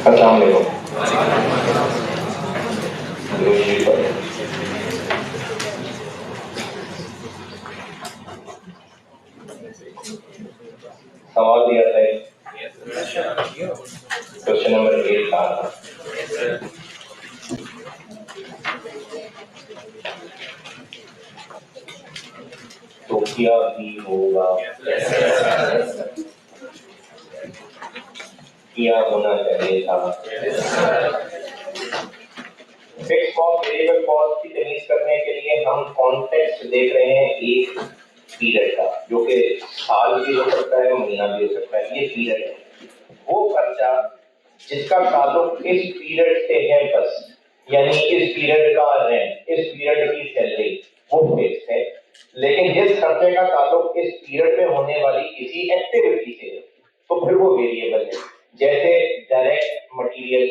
अस्सलाम वालेकुम। सवाल दिया था, क्वेश्चन नंबर 8 का तो क्या भी होगा, क्या होना चाहिए था। फिक्स कॉस्ट वेरिएबल कॉस्ट की तमीज करने के लिए हम कॉन्टेक्स्ट देख रहे हैं एक पीरियड का, जो कि साल भी हो सकता है, महीना भी हो सकता है। ये पीरियड है, वो खर्चा जिसका ताल्लुक इस पीरियड से है बस, यानी इस पीरियड का रेंट, इस पीरियड की सैलरी, वो फिक्स है। लेकिन जिस खर्चे का ताल्लुक इस पीरियड में होने वाली किसी एक्टिविटी से है, तो फिर वो वेरिएबल है। जैसे डायरेक्ट मटेरियल,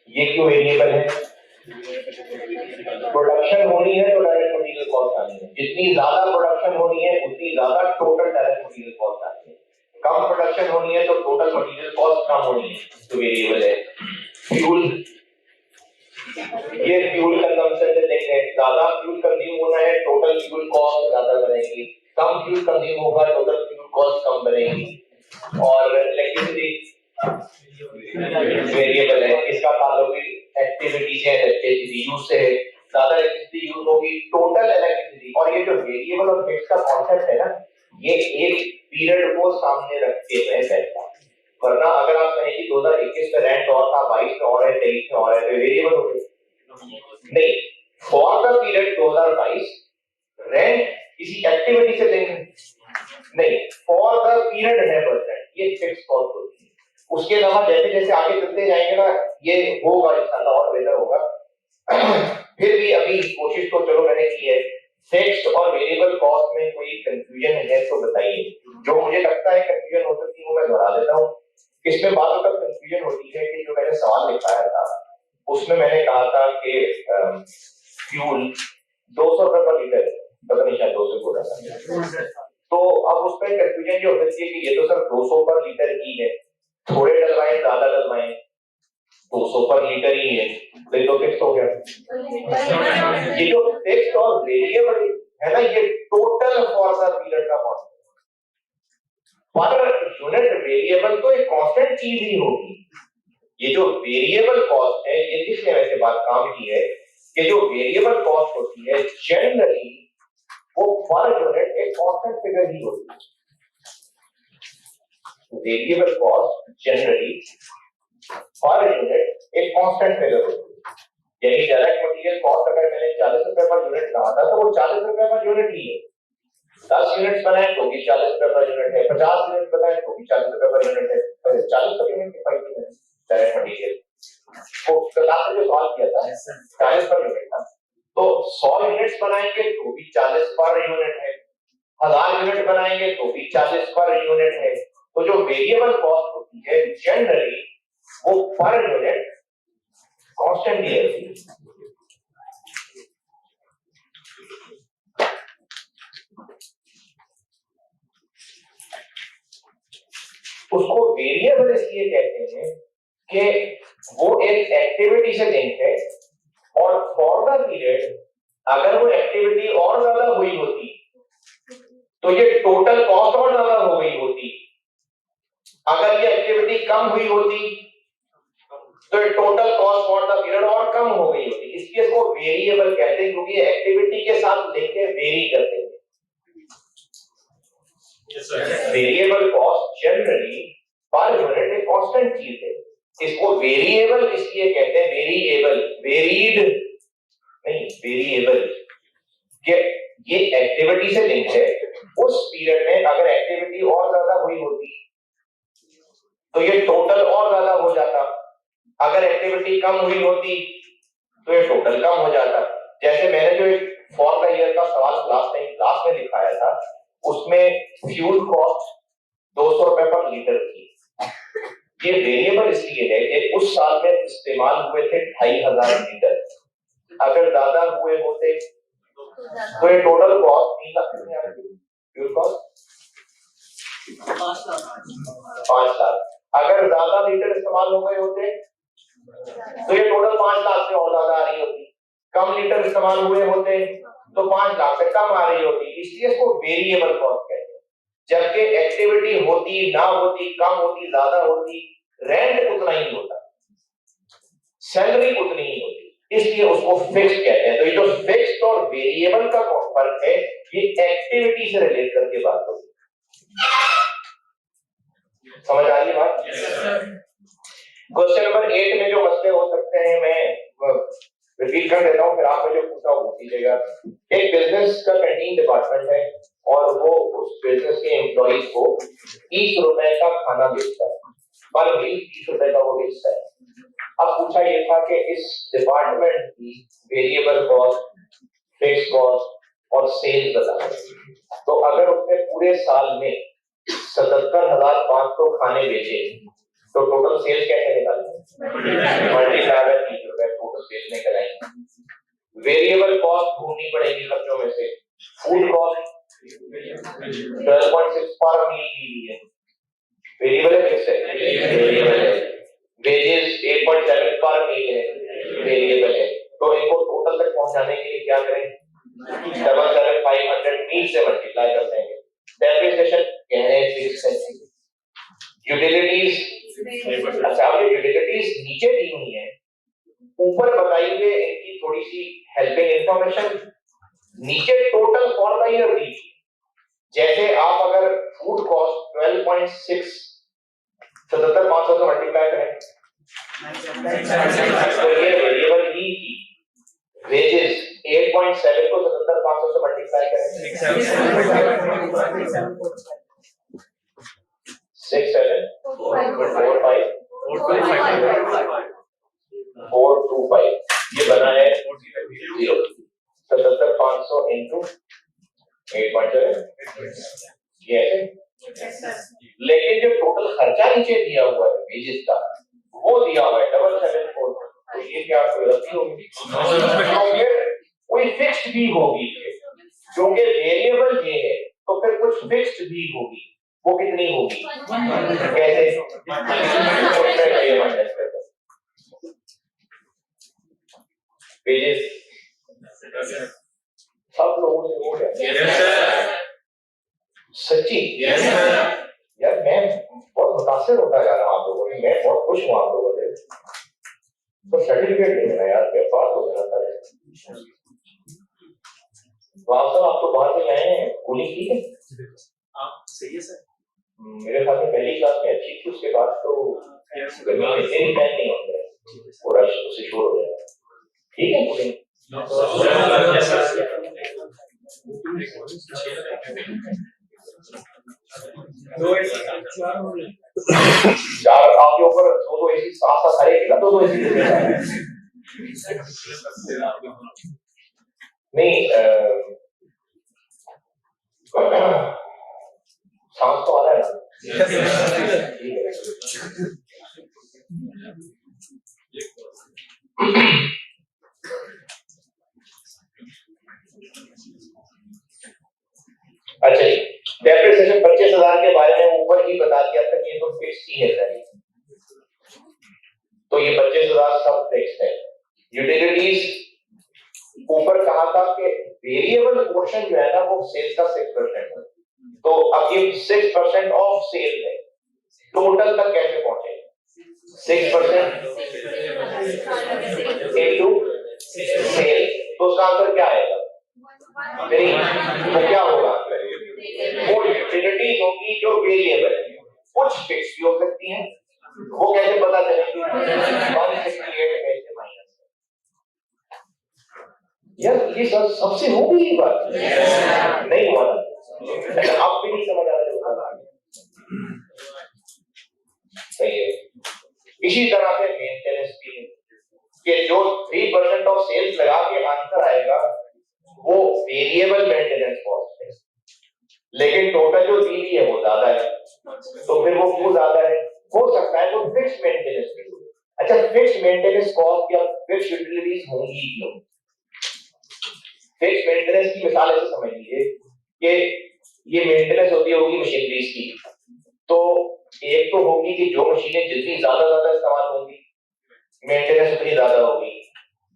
ये क्यों वेरिएबल है? प्रोडक्शन होनी है तो डायरेक्ट मटेरियल कॉस्ट आनी है। जितनी ज्यादा प्रोडक्शन होनी है उतनी ज्यादा टोटल डायरेक्ट मटेरियल कॉस्ट आनी है। कम प्रोडक्शन होनी है तो टोटल मटेरियल कॉस्ट कम होनी है, तो वेरिएबल है। फ्यूल, ये फ्यूल कंजम्पशन से लिंक है। ज्यादा फ्यूल कंज्यूम होना है, टोटल फ्यूल कॉस्ट ज्यादा बनेगी। कम फ्यूल कंज्यूम होगा, टोटल फ्यूल कॉस्ट कम बनेगी। और इलेक्ट्रिसिटी वेरिएबल है, इसका ताल्लुक एक्टिविटी से, इलेक्ट्रिसिटी यूज से है। ज्यादा इलेक्ट्रिसिटी यूज होगी, टोटल इलेक्ट्रिसिटी। और ये जो वेरिएबल और फिक्स का कॉन्सेप्ट है ना, ये एक पीरियड को सामने रखते हुए बैठता। वरना अगर आप कहें कि 2021 में रेंट और था, 22 में और है, 23 में और है, तो वेरिएबल हो गया नहीं। फॉर द पीरियड 2022 रेंट किसी एक्टिविटी से लिंक नहीं, फॉर द पीरियड है परसेंट, ये फिक्स कॉस्ट होती है। उसके अलावा जैसे जैसे आगे चलते जाएंगे ना, ये होगा इंशाल्लाह और बेहतर होगा। फिर भी अभी कोशिश तो चलो मैंने की है। फिक्स्ड और वेरिएबल कॉस्ट में कोई कंफ्यूजन है तो बताइए। जो मुझे लगता है कंफ्यूजन हो सकती है वो मैं दोहरा देता हूँ। इसमें बात होकर कंफ्यूजन होती है कि जो मैंने सवाल लिखाया था उसमें मैंने कहा था कि फ्यूल 200 रुपए पर लीटर, पता नहीं शायद 200 बोला था। तो अब उसमें कंफ्यूजन ये हो सकती है कि ये तो सर 200 पर लीटर ही है, थोड़े डलवाएं ज्यादा डलवाएं, 200 पर लीटर ही है, तो फिक्स हो गया। ये जो फिक्स और वेरिएबल है ना, ये टोटल फॉर द पीरियड का कॉस्ट। पर यूनिट वेरिएबल तो एक कांस्टेंट चीज ही होगी। ये जो वेरिएबल कॉस्ट है, ये किसने वैसे बात काम की है कि जो वेरिएबल कॉस्ट होती है जनरली वो पर यूनिट एक कांस्टेंट फिगर ही होती है। Variable cost generally per unit एक कांस्टेंट फिगर होती है। यानी डायरेक्ट मटेरियल कॉस्ट अगर मैंने 40 रुपए पर यूनिट कहा था तो वो 40 रुपए पर यूनिट ही है। 10 यूनिट्स बनाए तो भी 40 रुपए पर यूनिट है, 50 यूनिट बनाए तो भी 40 रुपए पर यूनिट है। 40 पर यूनिट की फायदा है डायरेक्ट मटेरियल को। क्लास में जो सवाल किया था 40 पर यूनिट था, तो 100 यूनिट्स बनाएंगे तो भी 40 पर यूनिट है, 1000 यूनिट बनाएंगे तो भी 40 पर यूनिट है। तो जो वेरिएबल कॉस्ट होती है जनरली वो पर यूनिट कांस्टेंट ही रहती है। उसको वेरिएबल इसलिए कहते हैं कि वो एक एक्टिविटी से लिंक है, और फॉर द पीरियड अगर वो एक्टिविटी और ज्यादा हुई होती तो ये टोटल कॉस्ट और ज्यादा हो गई होती। अगर ये एक्टिविटी कम हुई होती तो ये total cost for the period और कम हो गई होती। इसलिए इसको वेरिएबल कहते हैं, क्योंकि एक्टिविटी के साथ लेके वेरी करते हैं। Variable cost generally per unit एक कांस्टेंट चीज है। इसको वेरिएबल इसलिए कहते हैं, वेरिएबल वेरीड नहीं, वेरिएबल कि ये एक्टिविटी से लिंक है। उस पीरियड में अगर एक्टिविटी और ज्यादा हुई होती तो ये टोटल और ज्यादा हो जाता, अगर एक्टिविटी कम हुई होती तो ये टोटल कम हो जाता। जैसे मैंने जो एक फॉर द ईयर का सवाल क्लास में दिखाया था, उसमें फ्यूल कॉस्ट 200 रुपए पर लीटर थी। ये वेरिएबल इसलिए है कि उस साल में इस्तेमाल हुए थे 2500 लीटर। अगर ज्यादा हुए होते तो ये total cost 3 lakh fuel cost 5 lakh. अगर ज्यादा लीटर इस्तेमाल हो गए होते तो ये टोटल 5 लाख से और ज्यादा आ रही होती, कम लीटर इस्तेमाल हुए होते तो 5 लाख से कम आ रही होती, इसलिए इसको वेरिएबल कॉस्ट कहते हैं। जबकि एक्टिविटी होती ना होती, कम होती ज्यादा होती, रेंट उतना ही होता, सैलरी उतनी ही होती, इसलिए उसको फिक्स कहते हैं। तो ये जो फिक्स्ड और वेरिएबल का फर्क है ये एक्टिविटी से रिलेट करके बात होती है। समझ आ रही बात? क्वेश्चन नंबर 8 में जो मसले हो सकते हैं मैं रिपीट कर देता हूं, फिर आपने जो पूछा वो पूछ लीजिएगा। एक बिजनेस का कैंटीन डिपार्टमेंट है और वो उस बिजनेस के एम्प्लॉइज को 30 रुपए का खाना बेचता है, पर मील 30 रुपए का वो बेचता है। अब पूछा ये था कि इस डिपार्टमेंट की वेरिएबल कॉस्ट, फिक्स कॉस्ट और सेल्स बताना। तो अगर उसने पूरे साल में 77,500 खाने बेचे तो टोटल सेल्स कैसे निकालेंगे? मल्टीप्लाई बाय 30 रुपए टोटल सेल्स निकल आएंगे। वेरिएबल कॉस्ट ढूंढनी पड़ेगी खर्चों में से। फूड कॉस्ट 12.6 पर मील दी है, वेरिएबल है फिक्स है, वेरिएबल है। वेजेस 8.7 पर मील है, वेरिएबल है। तो इनको टोटल तक पहुंचाने के लिए क्या करें? 7,500 मील से मल्टीप्लाई कर देंगे। डेप्रिसिएशन कहने फिक्स है। यूटिलिटीज, अच्छा अब ये यूटिलिटीज नीचे दी हुई है, ऊपर बताइए इनकी थोड़ी सी हेल्पिंग इंफॉर्मेशन। नीचे टोटल फॉर द ईयर दी, जैसे आप अगर फूड कॉस्ट 12.6 77,500 से मल्टीप्लाई करें तो ये वेरिएबल ही थी। वेजेस 8.7 को 77,500 से मल्टीप्लाई करें 425 ये बना है 0। 77,500 इंटू 8.7 ये है। लेकिन जो टोटल खर्चा नीचे दिया हुआ है वेजेस का वो दिया हुआ है 774। तो ये क्या कोई गलती होगी? कोई फिक्स्ड भी होगी, क्योंकि वेरिएबल ये है तो फिर कुछ फिक्स्ड भी होगी। वो कितनी होगी? कैसे? वेजेस सब लोगों से हो गया? सच्ची? यार मैं बहुत मुतासिर होता जा रहा हूँ आप लोगों से, मैं बहुत खुश हूँ आप लोगों से। तो सर्टिफिकेट दे देना यार, मेरे पास हो जाना था। वापस आप तो बाहर से आए हैं, कूलिंग ठीक है? हाँ सही है सर। मेरे ख्याल में पहली क्लास में अच्छी थी, उसके बाद तो गर्मी में इतनी टाइम नहीं होता है, वो रश उससे शोर हो जाएगा। ठीक है कूलिंग? चार आपके ऊपर 2 एसी साथ साथ हरे का 2 एसी नहीं सांस तो आ रहा है ना? अच्छा जी, डेप्रिसिएशन 25,000 के बारे में ऊपर ही बता दिया था कि ये तो फिक्स ही है सर, तो ये 25,000 सब फिक्स है। यूटिलिटीज ऊपर कहा था कि वेरिएबल पोर्शन जो है ना वो सेल्स का 6% है, तो अब ये 6% ऑफ सेल है, टोटल तक कैसे पहुंचे? 6% इनटू सेल, तो उसका आंसर क्या आएगा? तो क्या होगा? वो यूटिलिटीज होगी जो वेरिएबल है, कुछ फिक्स भी हो सकती है, वो कैसे पता चलेगी? 168 में से माइनस। यार ये सबसे हो गई ये बात? नहीं हुआ ना? आप भी नहीं समझ आ रहे? सही है। इसी तरह से मेंटेनेंस भी है कि जो 3% ऑफ सेल्स लगा के आंसर आएगा वो वेरिएबल मेंटेनेंस कॉस्ट है, लेकिन टोटल जो दी है वो ज्यादा है, तो फिर वो क्यों ज्यादा है? हो सकता है वो फिक्स मेंटेनेंस भी हो। अच्छा, फिक्स मेंटेनेंस कॉस्ट या फिक्स यूटिलिटीज होंगी क्यों? फिक्स मेंटेनेंस की मिसाल ऐसे समझ लीजिए कि ये मेंटेनेंस होती होगी मशीनरीज की, तो एक तो होगी कि जो मशीनें जितनी ज्यादा इस्तेमाल होंगी मेंटेनेंस उतनी ज्यादा होगी।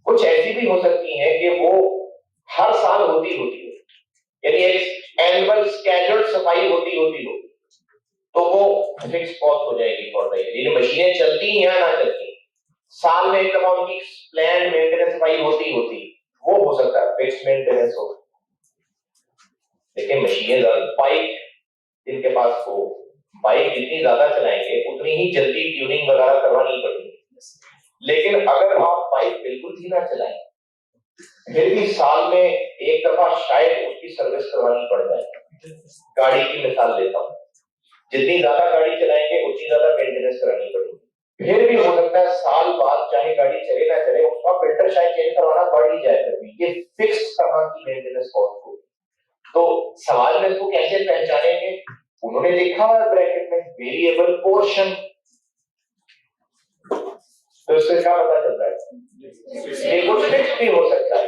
कुछ ऐसी भी हो सकती है कि वो हर साल होती है, यानी एक एनुअल स्केड्यूल्ड सफाई होती हो, तो वो फिक्स कॉस्ट हो जाएगी फॉर द ईयर। ये मशीनें चलती हैं या ना चलती, साल में एक दफा उनकी प्लान मेंटेनेंस सफाई होती, वो हो सकता है फिक्स मेंटेनेंस हो। लेकिन मशीनें बाइक जिनके पास हो, बाइक जितनी ज्यादा चलाएंगे उतनी ही जल्दी ट्यूनिंग वगैरह करवानी पड़ेगी। लेकिन अगर आप बाइक बिल्कुल ही ना चलाएं, फिर भी साल में एक दफा शायद उसकी सर्विस करवानी पड़ जाए। गाड़ी की मिसाल लेता हूं, जितनी ज्यादा गाड़ी चलाएंगे उतनी ज्यादा मेंटेनेंस करानी पड़ेगी। फिर भी हो सकता है साल बाद चाहे गाड़ी चले ना चले उसका फिल्टर शायद चेंज करवाना पड़ ही जाए, फिर भी ये फिक्स तरह की मेंटेनेंस कॉस्ट होगी। तो सवाल में इसको कैसे पहचानेंगे? उन्होंने लिखा है ब्रैकेट में वेरिएबल पोर्शन, तो इससे क्या पता चलता है? ये कुछ फिक्स भी हो सकता है।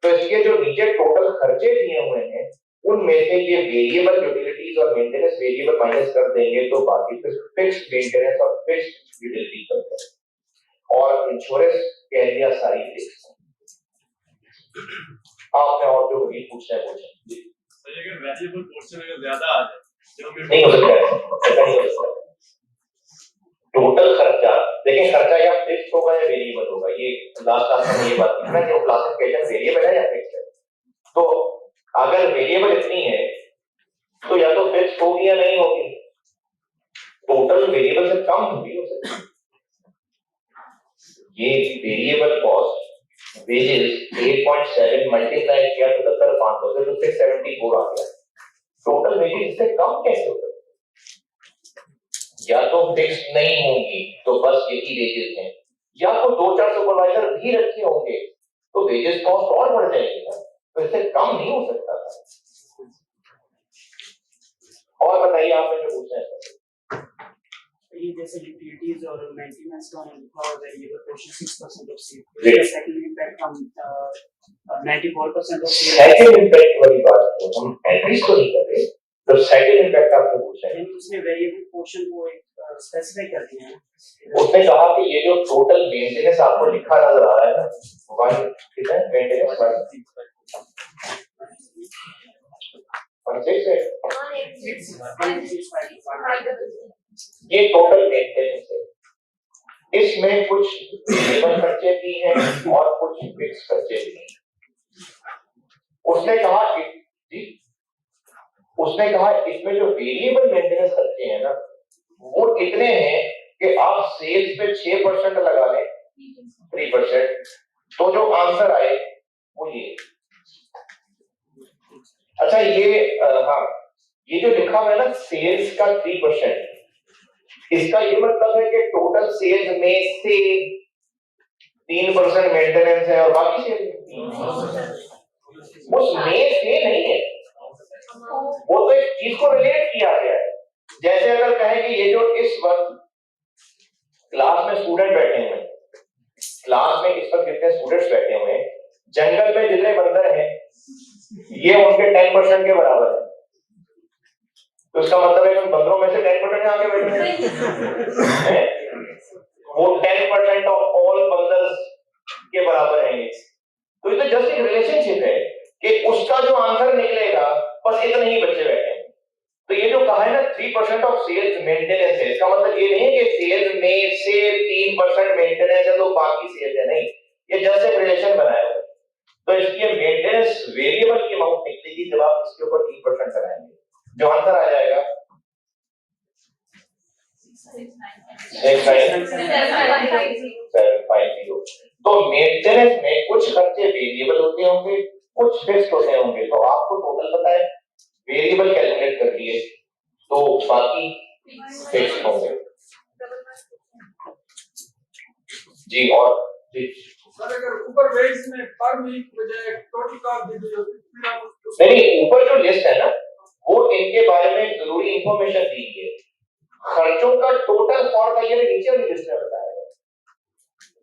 तो इसके जो नीचे टोटल खर्चे दिए हुए हैं उनमें से ये वेरिएबल यूटिलिटीज और मेंटेनेंस वेरिएबल माइनस कर देंगे तो बाकी फिर फिक्स्ड मेंटेनेंस और फिक्स्ड यूटिलिटी करते हैं। और इंश्योरेंस कह दिया सारी फिक्स। आपने और जो भी पूछना है पूछें। अगर वेरिएबल पोर्शन अगर ज्यादा आ जाए नहीं हो सकता, टोटल खर्चा देखिए, खर्चा या फिक्स होगा या वेरिएबल होगा, ये लास्ट में ये बात है ना कि क्लासिफिकेशन वेरिएबल है या फिक्स है। तो अगर वेरिएबल इतनी है तो या तो फिक्स होगी या नहीं होगी, टोटल वेरिएबल से कम भी हो सकती है। ये वेरिएबल कॉस्ट वेजेस 8.7 मल्टीप्लाई किया तो 10,500 तो 674 आ गया। टोटल वेजेस इससे कम कैसे हो सकते? या तो फिक्स नहीं होंगी तो बस यही वेजेस हैं, या तो 2-4 सुपरवाइजर भी रखे होंगे तो वेजेस कॉस्ट और बढ़ जाएगी ना, तो इससे कम नहीं हो सकता था। और बताइए आपने जो पूछा है। ये जैसे यूटिलिटीज और मेंटेनेंस का और variable portion 6% of sale, second impact हम 94% ऑफ सेल। सेकंड इम्पैक्ट वाली बात तो हम एटलीस्ट तो नहीं कर रहे, तो सेकंड इम्पैक्ट आपने पूछा है, उसने वेरिएबल पोर्शन को एक स्पेसिफाई कर दिया है। उसने कहा कि ये जो टोटल मेंटेनेंस आपको लिखा नजर आ रहा है ना, वन कितना है मेंटेनेंस, 1.6 ये टोटल मेंटेनेंस है। इसमें कुछ वेरिएबल खर्चे भी हैं और कुछ फिक्स खर्चे भी हैं। उसने कहा इसमें जो वेरिएबल मेंटेनेंस खर्चे हैं ना वो इतने हैं कि आप सेल्स पे 6% लगा लें 3%, तो जो आंसर आए वो ये। अच्छा ये हाँ, ये जो लिखा हुआ है ना सेल्स का 3%, इसका ये मतलब है कि टोटल सेल्स में से 3% मेंटेनेंस है और बाकी सेल्स उसमें से नहीं है, वो तो एक चीज को रिलेट किया गया है। जैसे अगर कहें कि ये जो इस वक्त क्लास में स्टूडेंट बैठे हुए हैं, क्लास में इस वक्त जितने स्टूडेंट्स बैठे हुए हैं, जंगल में जितने बंदर हैं ये उनके 10% के बराबर है, तो इसका मतलब है कि बंदरों में से 10% आगे बैठे हैं, वो 10% ऑफ ऑल बंदर्स के बराबर है। तो ये तो जस्ट एक रिलेशनशिप है कि उसका जो आंसर निकलेगा बस इतने ही बच्चे बैठे हैं। तो ये जो कहा है ना 3% ऑफ सेल्स मेंटेनेंस है, इसका मतलब ये नहीं है कि सेल्स में से 3% मेंटेनेंस है तो बाकी सेल्स है, नहीं, ये जस्ट एक रिलेशन बनाया है। तो इसकी मेंटेनेंस वेरिएबल की अमाउंट निकलेगी जब आप इसके ऊपर 3% लगाएंगे, जो आंसर आ जाएगा 750। तो मेंटेनेंस में कुछ खर्चे वेरिएबल होते होंगे, कुछ फिक्स होते होंगे, तो आपको टोटल पता है, वेरिएबल कैलकुलेट कर लिए तो बाकी फिक्स होंगे। जी और जी सर अगर ऊपर वेज में पर वीक बजाय टोटल कॉस्ट दे दो फिर आप नहीं, ऊपर जो लिस्ट है ना वो इनके बारे में जरूरी इंफॉर्मेशन दी है, खर्चों का टोटल फॉर द ईयर नीचे वाली लिस्ट में बताया है।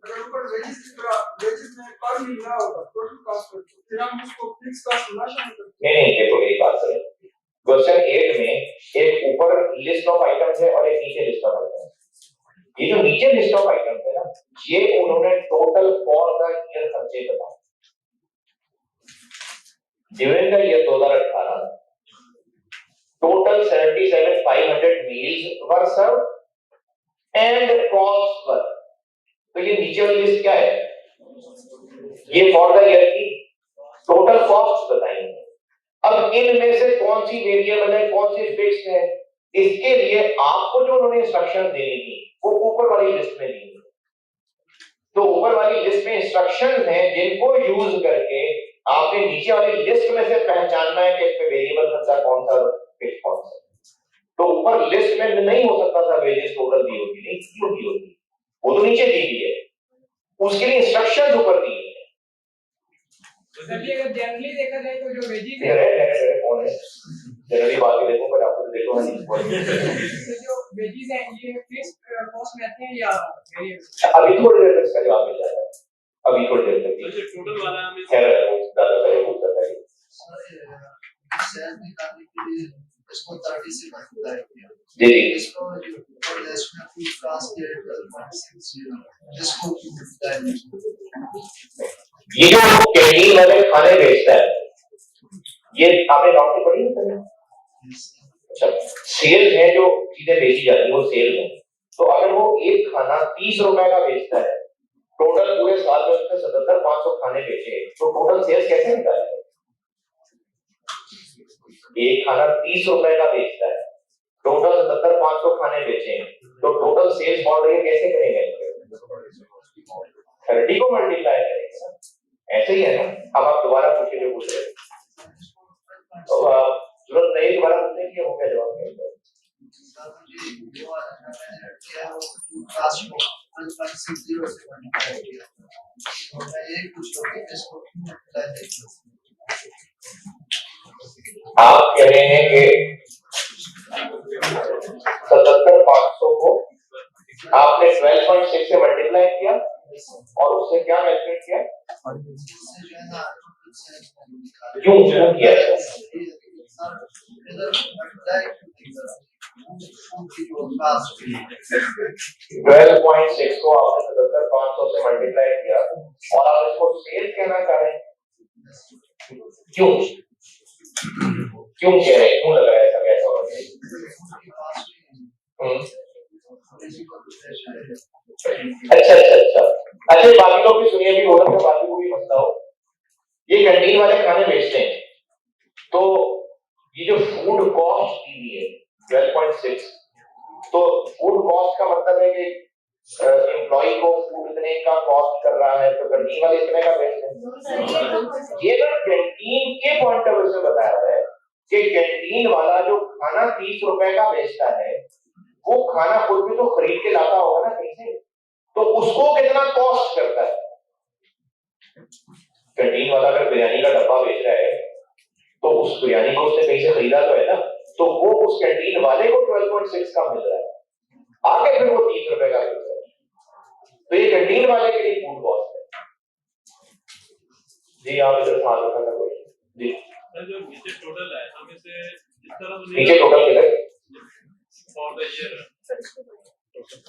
अगर ऊपर वेजेस की तरह वेजेस में पर वीक ना होगा टोटल कॉस्ट फिर हम उसको फिक्स कॉस्ट ना शामिल करते नहीं, देखो एक बात करें, क्वेश्चन 8 में एक ऊपर लिस्ट ऑफ आइटम्स है और एक नीचे लिस्ट ऑफ आइटम्स है। ये जो नीचे लिस्ट ऑफ आइटम्स है ना, ये उन्होंने टोटल फॉर द ईयर खर्चे बताए during the year 2018। Total 77,500 meals were served and costs were। तो ये नीचे वाली लिस्ट क्या है? ये फॉर द ईयर की टोटल कॉस्ट बताएंगे। अब इनमें से कौन सी वेरिएबल है, कौन सी फिक्स्ड है, इसके लिए आपको जो उन्होंने इंस्ट्रक्शन देनी थी वो ऊपर वाली लिस्ट में दी। तो ऊपर वाली लिस्ट में इंस्ट्रक्शंस हैं जिनको यूज करके आपने नीचे वाली लिस्ट में से पहचानना है कि इसमें वेरिएबल खर्चा कौन सा, फिक्स्ड कौन सा। तो ऊपर लिस्ट में नहीं हो सकता था वेजेस टोटल दी होगी, नहीं क्यों दी होगी, वो तो नीचे दी गई है, उसके लिए इंस्ट्रक्शंस ऊपर दी है। तो चलिए अगर जनरली देखा जाए तो जो वेजीज है कौन है जनरली बात देखो, पर आपको तो देखो नहीं तो जो वेजीज है ये फिक्स्ड कॉस्ट में आते हैं या वेरिएबल? अभी थोड़ी देर तक इसका जवाब मिल जाएगा, अभी थोड़ी देर तक। तो जो टोटल वाला हमें खैर ज्यादा पहले पूछ सकता है शेयर निकालने के लिए इसको 30 से मल्टीप्लाई किया, जी जी। इसको और इसमें फुल क्लास के 12.60 इसको मल्टीप्लाई। ये जो कैंटीन वाले खाने बेचता है, ये आपने डॉक्टर पढ़ी है? अच्छा, सेल है जो चीजें बेची जाती है वो सेल है। तो अगर वो एक खाना 30 रुपए का बेचता है, टोटल पूरे साल में उसने 77,500 खाने बेचे, तो टोटल सेल्स कैसे निकालेंगे? एक खाना 30 रुपए का बेचता है, टोटल 77,500 खाने बेचे, तो total sales for the year कैसे करेंगे? 30 को मल्टीप्लाई करेंगे। ऐसे ही है ना। अब आप दोबारा पूछिए जो पूछ रहे थे, तो जरूरत नहीं दोबारा पूछने की, हो गया जवाब नहीं। आप कह रहे हैं कि 77,500 को आपने 12.6 से मल्टीप्लाई किया और उससे क्या कैलकुलेट किया? क्यों किया? 12.6 को आपने 77,500 से मल्टीप्लाई किया और आप इसको सेल कहना चाह रहे हैं, क्यों क्यों कह रहे हैं, क्यों लग रहा है ऐसा, कैसा हो रहा है? अच्छा अच्छा अच्छा अच्छा, बाकी लोग भी सुनिए, भी हो रहा है, बाकी को भी मसला हो। ये कैंटीन वाले खाने बेचते हैं, तो ये जो फूड कॉस्ट दी हुई है 12.6, तो फूड कॉस्ट का मतलब है कि एम्प्लॉय को फूड इतने का कॉस्ट कर रहा है, तो कैंटीन वाले इतने का बेचते हैं। ये ना कैंटीन के पॉइंट ऑफ व्यू से बताया है कि कैंटीन वाला जो खाना 30 रुपए का बेचता है, वो खाना खुद भी तो खरीद के लाता होगा ना कहीं से, तो उसको कितना कॉस्ट करता है। कैंटीन वाला अगर बिरयानी का डब्बा बेच रहा है, तो उस बिरयानी को उसने कहीं से खरीदा तो है ना, तो वो उस कैंटीन वाले को 12.6 का मिल रहा है, आगे फिर वो 30 रुपए का बेच रहा है। तो ये कैंटीन वाले के लिए फूड कॉस्ट है। जी आप इधर हाथ उठाना कोई जी। सर जो नीचे टोटल है हमें से इस तरह तो नीचे टोटल किधर? For the year.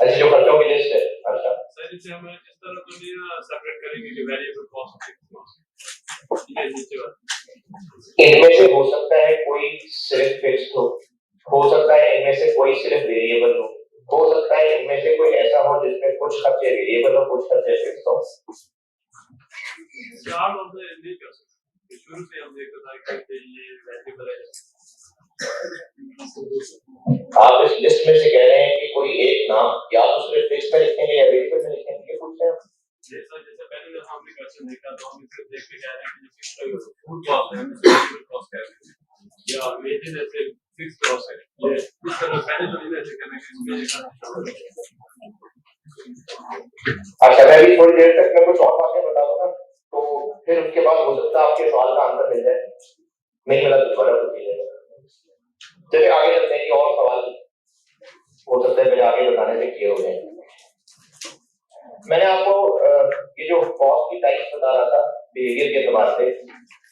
अच्छा जो खर्चों की लिस्ट है। अच्छा सर इसे हम इस तरह तो नहीं सेपरेट करेंगे कि वेरिएबल कॉस्ट फिक्स्ड कॉस्ट, ये नीचे वाला इनमें से हो सकता है कोई सिर्फ फिक्स्ड हो सकता है इनमें से कोई सिर्फ वेरिएबल हो सकता है इनमें से कोई ऐसा हो जिसमें कुछ खर्चे वेरिएबल हो, कुछ खर्चे फिक्स्ड हो। स्टार्ट ऑफ द नहीं कर सकते, शुरू से हम देखते था कि ये वेरिएबल है। आप इस लिस्ट में से कह रहे हैं कि कोई एक नाम या तो सिर्फ फिक्स्ड में लिखेंगे या वेरिएबल में लिखेंगे, ये पूछ रहे हैं। जैसे पहले जब हमने क्वेश्चन देखा तो हम इसे देख के कह रहे हैं कि फिक्स्ड फूड कॉस्ट है, वेरिएबल कॉस्ट है, या वेजेस ऐसे फिक्स्ड कॉस्ट है, ये इस तरह पहले तो नहीं ऐसे करने के इसमें अच्छा मैं भी थोड़ी देर तक मैं कुछ और बातें बता दूंगा, तो फिर उसके बाद हो सकता है आपके सवाल का आंसर मिल जाए, नहीं मिला तो दोबारा पूछिए। चलिए आगे चलते हैं कि और सवाल हो सकता है मेरे आगे बताने से क्लियर हो जाए। मैंने आपको ये जो कॉस्ट की टाइप्स बता रहा था बिहेवियर के एतबार से,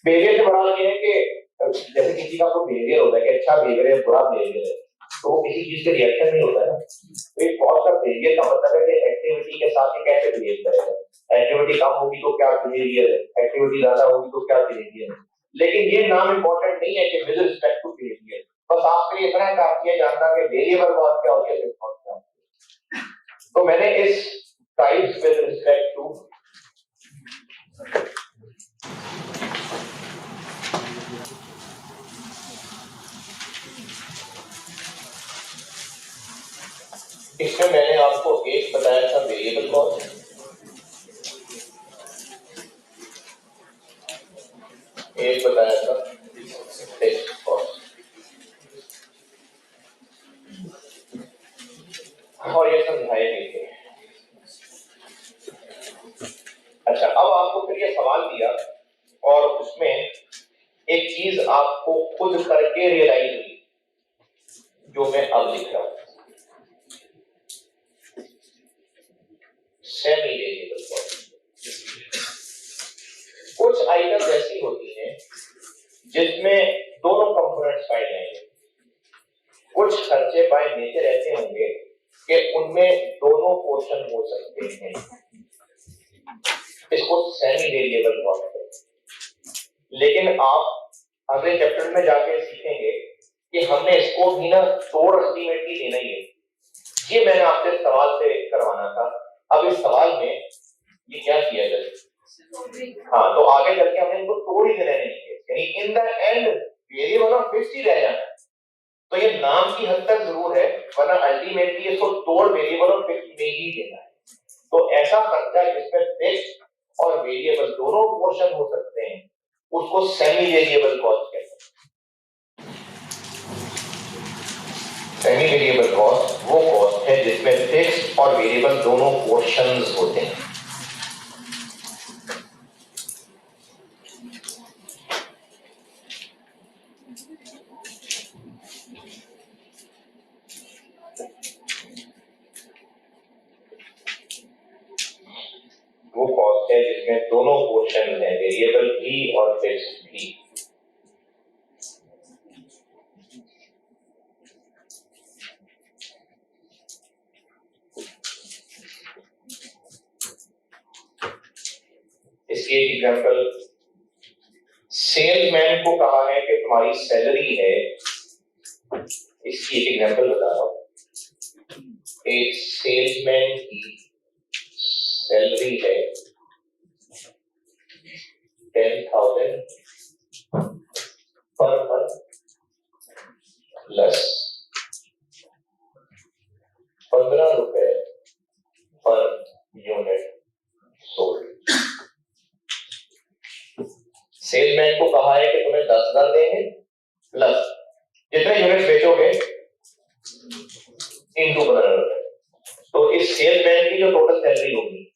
बिहेवियर से बड़ा ये है कि जैसे किसी का कोई बिहेवियर होता है कि अच्छा बिहेवियर है बुरा बिहेवियर है, तो वो किसी चीज से रिएक्शन नहीं होता है ना। तो एक कॉस्ट का बिहेवियर का मतलब है कि एक्टिविटी के साथ ये कैसे बिहेव करेगा। एक्टिविटी कम होगी तो क्या बिहेवियर है, एक्टिविटी ज्यादा होगी तो क्या बिहेवियर है। लेकिन ये नाम इंपॉर्टेंट नहीं है कि विद रिस्पेक्ट टू बिहेवियर, बस आपके लिए इतना काफी है जानना कि वेरिएबल कॉस्ट क्या होती है, फिक्स्ड कॉस्ट क्या होती है। तो मैंने इस टाइप्स विद रिस्पेक्ट टू इसमें मैंने आपको एक बताया था वेरिएबल कॉस्ट, एक बताया था फिक्स्ड कॉस्ट, और ये समझाए नहीं थे। अच्छा, अब आपको फिर ये सवाल दिया और उसमें एक चीज आपको खुद करके रियलाइज हुई जो मैं अब लिख रहा हूं, सेमी वेरिएबल कॉस्ट। कुछ आइटम्स ऐसी होती हैं जिसमें दोनों कंपोनेंट्स पाए जाएंगे, कुछ खर्चे बाय नेचर ऐसे होंगे कि उनमें दोनों पोर्शन हो सकते हैं, इसको सेमी वेरिएबल कॉस्ट है। लेकिन आप अगले चैप्टर में जाके सीखेंगे कि हमने इसको भी ना तोड़ अल्टीमेटली देना ही है। ये मैंने आपसे सवाल से करवाना था। अब इस सवाल में ये क्या किया जाए, हाँ, तो आगे चल के हमने इनको तोड़ ही देना नहीं है, यानी इन द एंड वेरिएबल और फिक्स्ड ही रह जाना है। तो ये नाम की हद तक जरूर है, वरना अल्टीमेटली इसको तोड़ वेरिएबल और फिक्स्ड में ही देना है। तो ऐसा खर्चा जिसमें फिक्स्ड और वेरिएबल दोनों पोर्शन हो सकते हैं उसको सेमी वेरिएबल कॉस्ट कहते हैं। सेमी वेरिएबल कॉस्ट वो कॉस्ट है जिसमें फिक्स्ड और वेरिएबल दोनों पोर्शंस होते हैं। वो कॉस्ट है जिसमें दोनों पोर्शन है, वेरिएबल भी और फिक्स्ड भी। इसकी एक एग्जांपल, सेल्समैन को कहा है कि तुम्हारी सैलरी है, इसकी एक एग्जांपल बता रहा हूं। एक सेल्समैन की सैलरी है 10,000 पर मंथ प्लस 15 रुपए पर यूनिट सोल्ड। सेल्समैन को कहा है कि तुम्हें 10,000 देंगे प्लस जितने यूनिट बेचोगे इनटू 15 रुपए। तो इस सेल्समैन की जो टोटल सैलरी होगी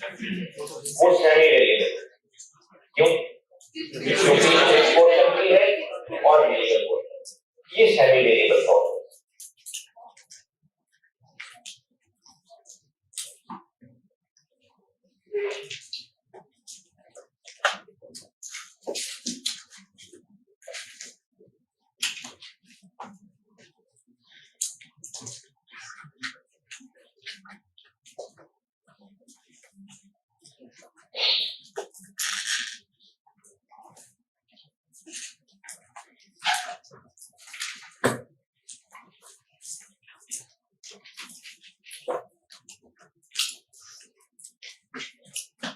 वो सेमी वेरिएबल, क्यों? क्योंकि फिक्स्ड पोर्शन भी है और वेरिएबल पोर्शन, ये सेमी वेरिएबल कॉस्ट।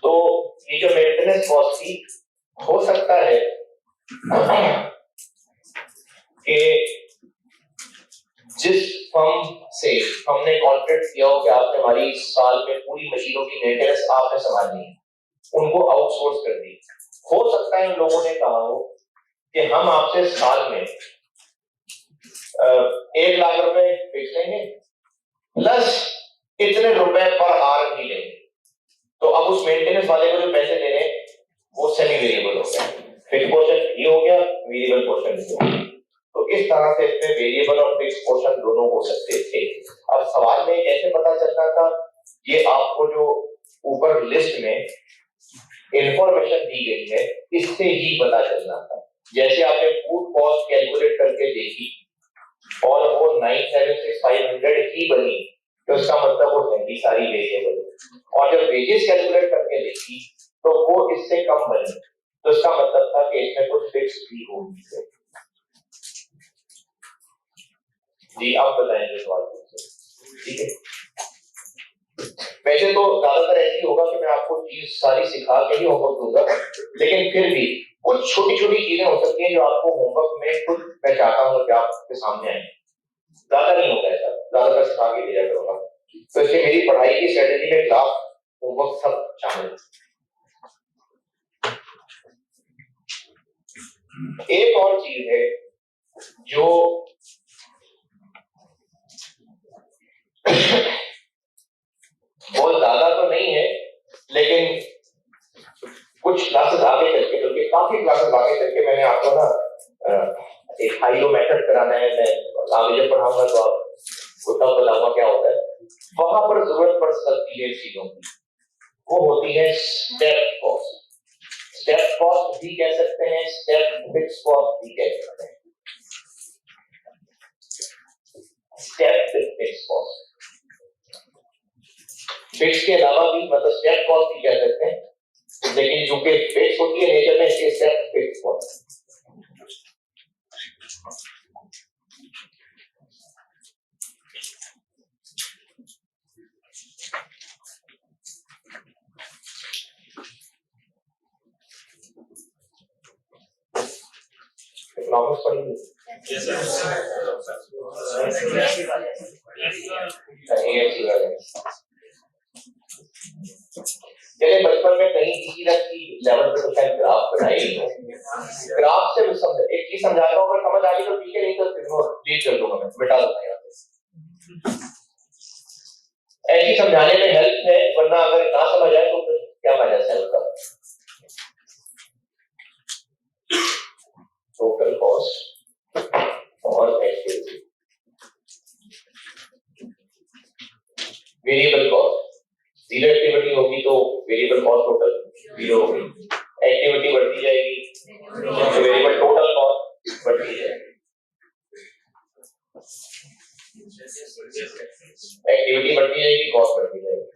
तो ये जो मेंटेनेंस कॉस्ट थी, हो सकता है कि जिस फर्म से हमने कॉन्ट्रैक्ट किया हो कि आपने हमारी साल में पूरी मशीनों की मेंटेनेंस आपने संभालनी है, उनको आउटसोर्स कर दी। हो सकता है उन लोगों ने कहा हो कि हम आपसे साल में 1 लाख रुपए फिक्स लेंगे प्लस इतने रुपए पर आवर भी लेंगे। तो अब उस मेंटेनेंस वाले को जो पैसे दे रहे हैं वो सेमी वेरिएबल हो गया, फिक्स पोर्शन ये हो गया, वेरिएबल पोर्शन भी हो गया। तो इस तरह से इसमें वेरिएबल और फिक्स पोर्शन दोनों हो सकते थे। अब सवाल में कैसे पता चलना था, ये आपको जो ऊपर लिस्ट में इंफॉर्मेशन दी गई है इससे ही पता चलना था। जैसे आपने फूड कॉस्ट कैलकुलेट करके देखी और वो 976,500 ही बनी, तो इसका मतलब वो है सारी वेरिएबल, और जब वेजेस कैलकुलेट करके देखी तो वो इससे कम बनी, तो इसका मतलब था कि इसमें कुछ फिक्स भी होगी। जी आप बताएंगे सवाल। ठीक है, वैसे तो ज्यादातर ऐसे ही होगा कि मैं आपको चीज सारी सिखा के ही होमवर्क दूंगा, लेकिन फिर भी कुछ छोटी छोटी चीजें हो सकती हैं जो आपको होमवर्क में खुद मैं चाहता हूँ कि आपके सामने आए। ज्यादा नहीं होगा ऐसा, ज्यादातर सिखा के दिया करूंगा, तो इसलिए मेरी पढ़ाई की स्ट्रेटेजी में क्लास होमवर्क सब शामिल है। एक और चीज है जो बहुत ज्यादा तो नहीं है, लेकिन कुछ क्लासेस आगे चल के, बल्कि काफी क्लासेस आगे चल के मैंने आपको ना एक हाइलो मेथड कराना है। मैं आगे जब पढ़ाऊंगा तो आपको तब बताऊंगा क्या होता है। वहां पर जरूरत पड़ सकती है चीजों की, वो होती है स्टेप कॉस्ट। स्टेप कॉस्ट भी कह सकते हैं, स्टेप फिक्स कॉस्ट भी कह सकते हैं। स्टेप फिक्स कॉस्ट, फिक्स के अलावा भी मतलब स्टेप कॉस्ट भी कह सकते हैं, लेकिन चूंकि फिक्स होती है नेचर में, इसलिए स्टेप फिक्स कॉस्ट। इकोनॉमिक्स पढ़ेंगे? चलिए, बचपन में कहीं किसी ना किसी लेवल पे तो शायद ग्राफ बनाई ही हो। ग्राफ से समझ एक चीज समझाता हूँ, अगर समझ आ गई तो ठीक है, नहीं तो इग्नोर डिलीट कर दूंगा, मैं मिटा दूंगा यहाँ से। ऐसी समझाने में हेल्प है, वरना अगर ना समझ आए तो फिर क्या फायदा है उसका। टोटल कॉस्ट और activity, variable cost. Zero activity होगी तो वेरिएबल कॉस्ट टोटल जीरो होगी, एक्टिविटी बढ़ती जाएगी तो वेरिएबल टोटल कॉस्ट बढ़ती जाएगी। एक्टिविटी बढ़ती जाएगी, कॉस्ट बढ़ती जाएगी।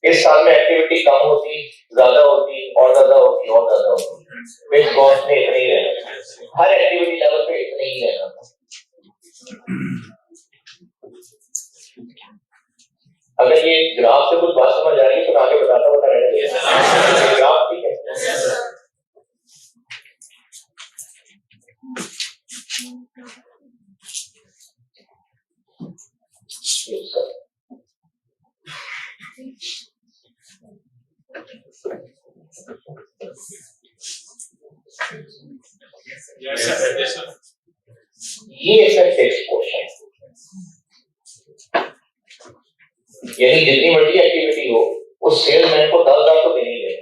इस साल में एक्टिविटी कम होती, ज्यादा होती, और ज्यादा होती, और ज्यादा होती, फिक्स कॉस्ट में इतनी ही रहना, हर एक्टिविटी लेवल पे इतनी ही रहना। अगर ये ग्राफ से कुछ बात समझ आ रही है तो आगे बता रहने दीजिए। ग्राफ ठीक है? ये इसका टेक्स्ट क्वेश्चन, यानी जितनी मर्जी एक्टिविटी हो, उस सेल्समैन को 10,000 तो देनी है।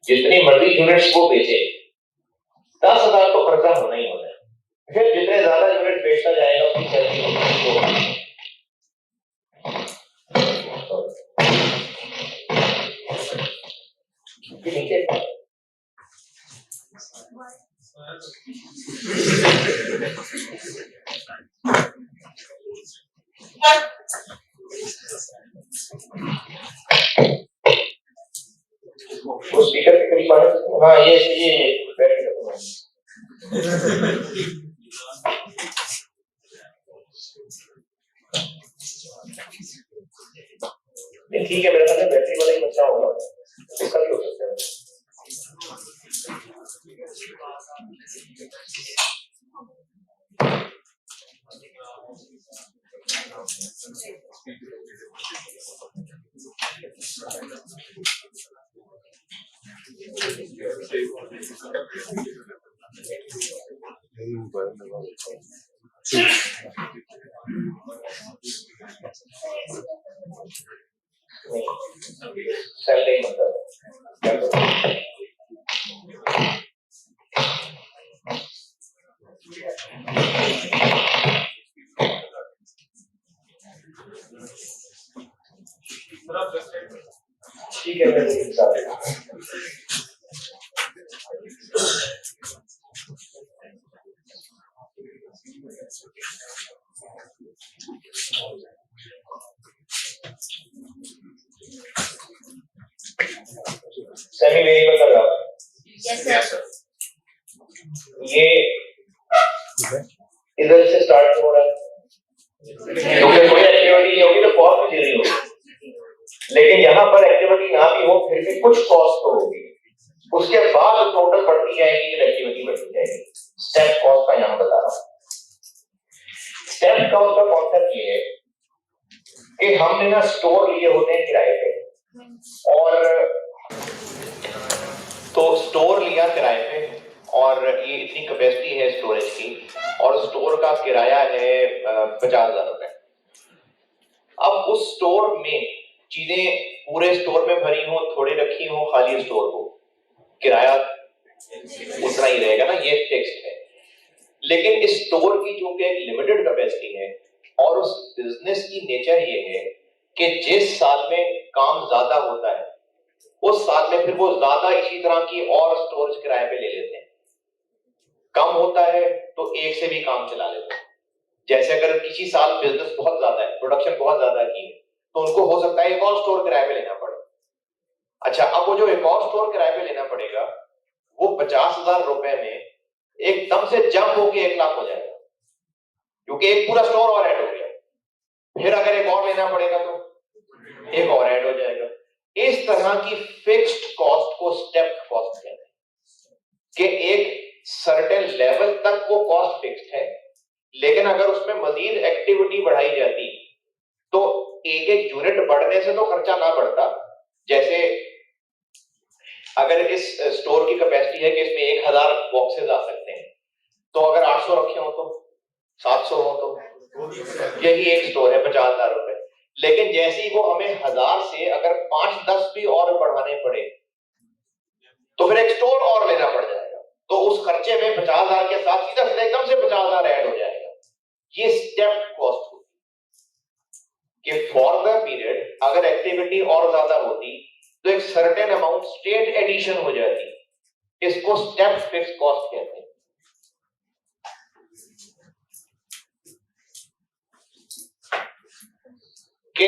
जितनी मर्जी यूनिट्स वो बेचे, 10,000 तो खर्चा होना ही होना है। फिर जितने ज्यादा यूनिट बेचता जाएगा उसकी सैलरी होगी। ठीक है, उस स्पीकर के करीब आने। हाँ, ये बैटरी ठीक है, मेरे ख्याल में बैटरी वाला ही अच्छा होगा, इसका भी हो सकता है। सैलरी मतलब ठीक है, मैं देख सकता हूं। सेमी वेरिएबल का ग्राफ Yes, sir. ये इधर से स्टार्ट हो रहा है, क्योंकि कोई एक्टिविटी नहीं होगी तो कॉस्ट भी जीरो होगी, लेकिन यहाँ पर एक्टिविटी ना भी हो फिर भी कुछ कॉस्ट तो होगी, उसके बाद टोटल बढ़ती जाएगी फिर एक्टिविटी बढ़ती जाएगी। स्टेप कॉस्ट का यहाँ बता रहा हूँ। स्टेप कॉस्ट का कॉन्सेप्ट ये है कि हमने ना स्टोर लिए होते हैं किराए पे, और तो स्टोर लिया किराए पे और ये इतनी कैपेसिटी है स्टोरेज की, और स्टोर का किराया है 50,000 रुपए। अब उस स्टोर में चीजें पूरे स्टोर में भरी हो, थोड़ी रखी हो, खाली स्टोर हो, किराया उतना ही रहेगा ना, ये फिक्स्ड है। लेकिन इस स्टोर की जो कि एक लिमिटेड कैपेसिटी है और उस बिजनेस की नेचर ये है कि जिस साल में काम ज्यादा होता है उस साल में फिर वो ज्यादा इसी तरह की और स्टोरेज किराए पे ले लेते हैं, कम होता है तो एक से भी काम चला लेते हैं। जैसे अगर किसी साल बिजनेस बहुत ज्यादा है, प्रोडक्शन बहुत ज्यादा की है, तो उनको हो सकता है एक और स्टोर किराए पे लेना पड़े। अच्छा, अब वो जो एक और स्टोर किराए पे लेना पड़ेगा वो 50,000 रुपए में एकदम से जंप होके 1 लाख हो जाएगा, क्योंकि एक पूरा स्टोर और ऐड हो गया। फिर अगर एक और लेना पड़ेगा तो एक और ऐड हो जाएगा। इस तरह की फिक्स्ड कॉस्ट को स्टेप कॉस्ट कहते हैं कि एक सर्टेन लेवल तक वो कॉस्ट फिक्स्ड है, लेकिन अगर उसमें मजीद एक्टिविटी बढ़ाई जाती तो एक एक यूनिट बढ़ने से तो खर्चा ना बढ़ता। जैसे अगर इस स्टोर की कैपेसिटी है कि इसमें 1000 बॉक्सेस आ सकते हैं, तो अगर 800 रखे हो तो 700 हो तो यही एक स्टोर है 50,000 रुपए। लेकिन जैसे ही वो हमें 1000 से अगर 5-10 भी और बढ़ाने पड़े तो फिर एक स्टोर और लेना पड़ जाएगा, तो उस खर्चे में 50,000 के साथ सीधा सीधा एकदम से 50,000 ऐड हो जाएगा। ये स्टेप कॉस्ट होती कि फॉर द पीरियड अगर एक्टिविटी और ज्यादा होती तो एक सर्टेन अमाउंट स्टेट एडिशन हो जाती, इसको स्टेप फिक्स कॉस्ट कहते हैं। कि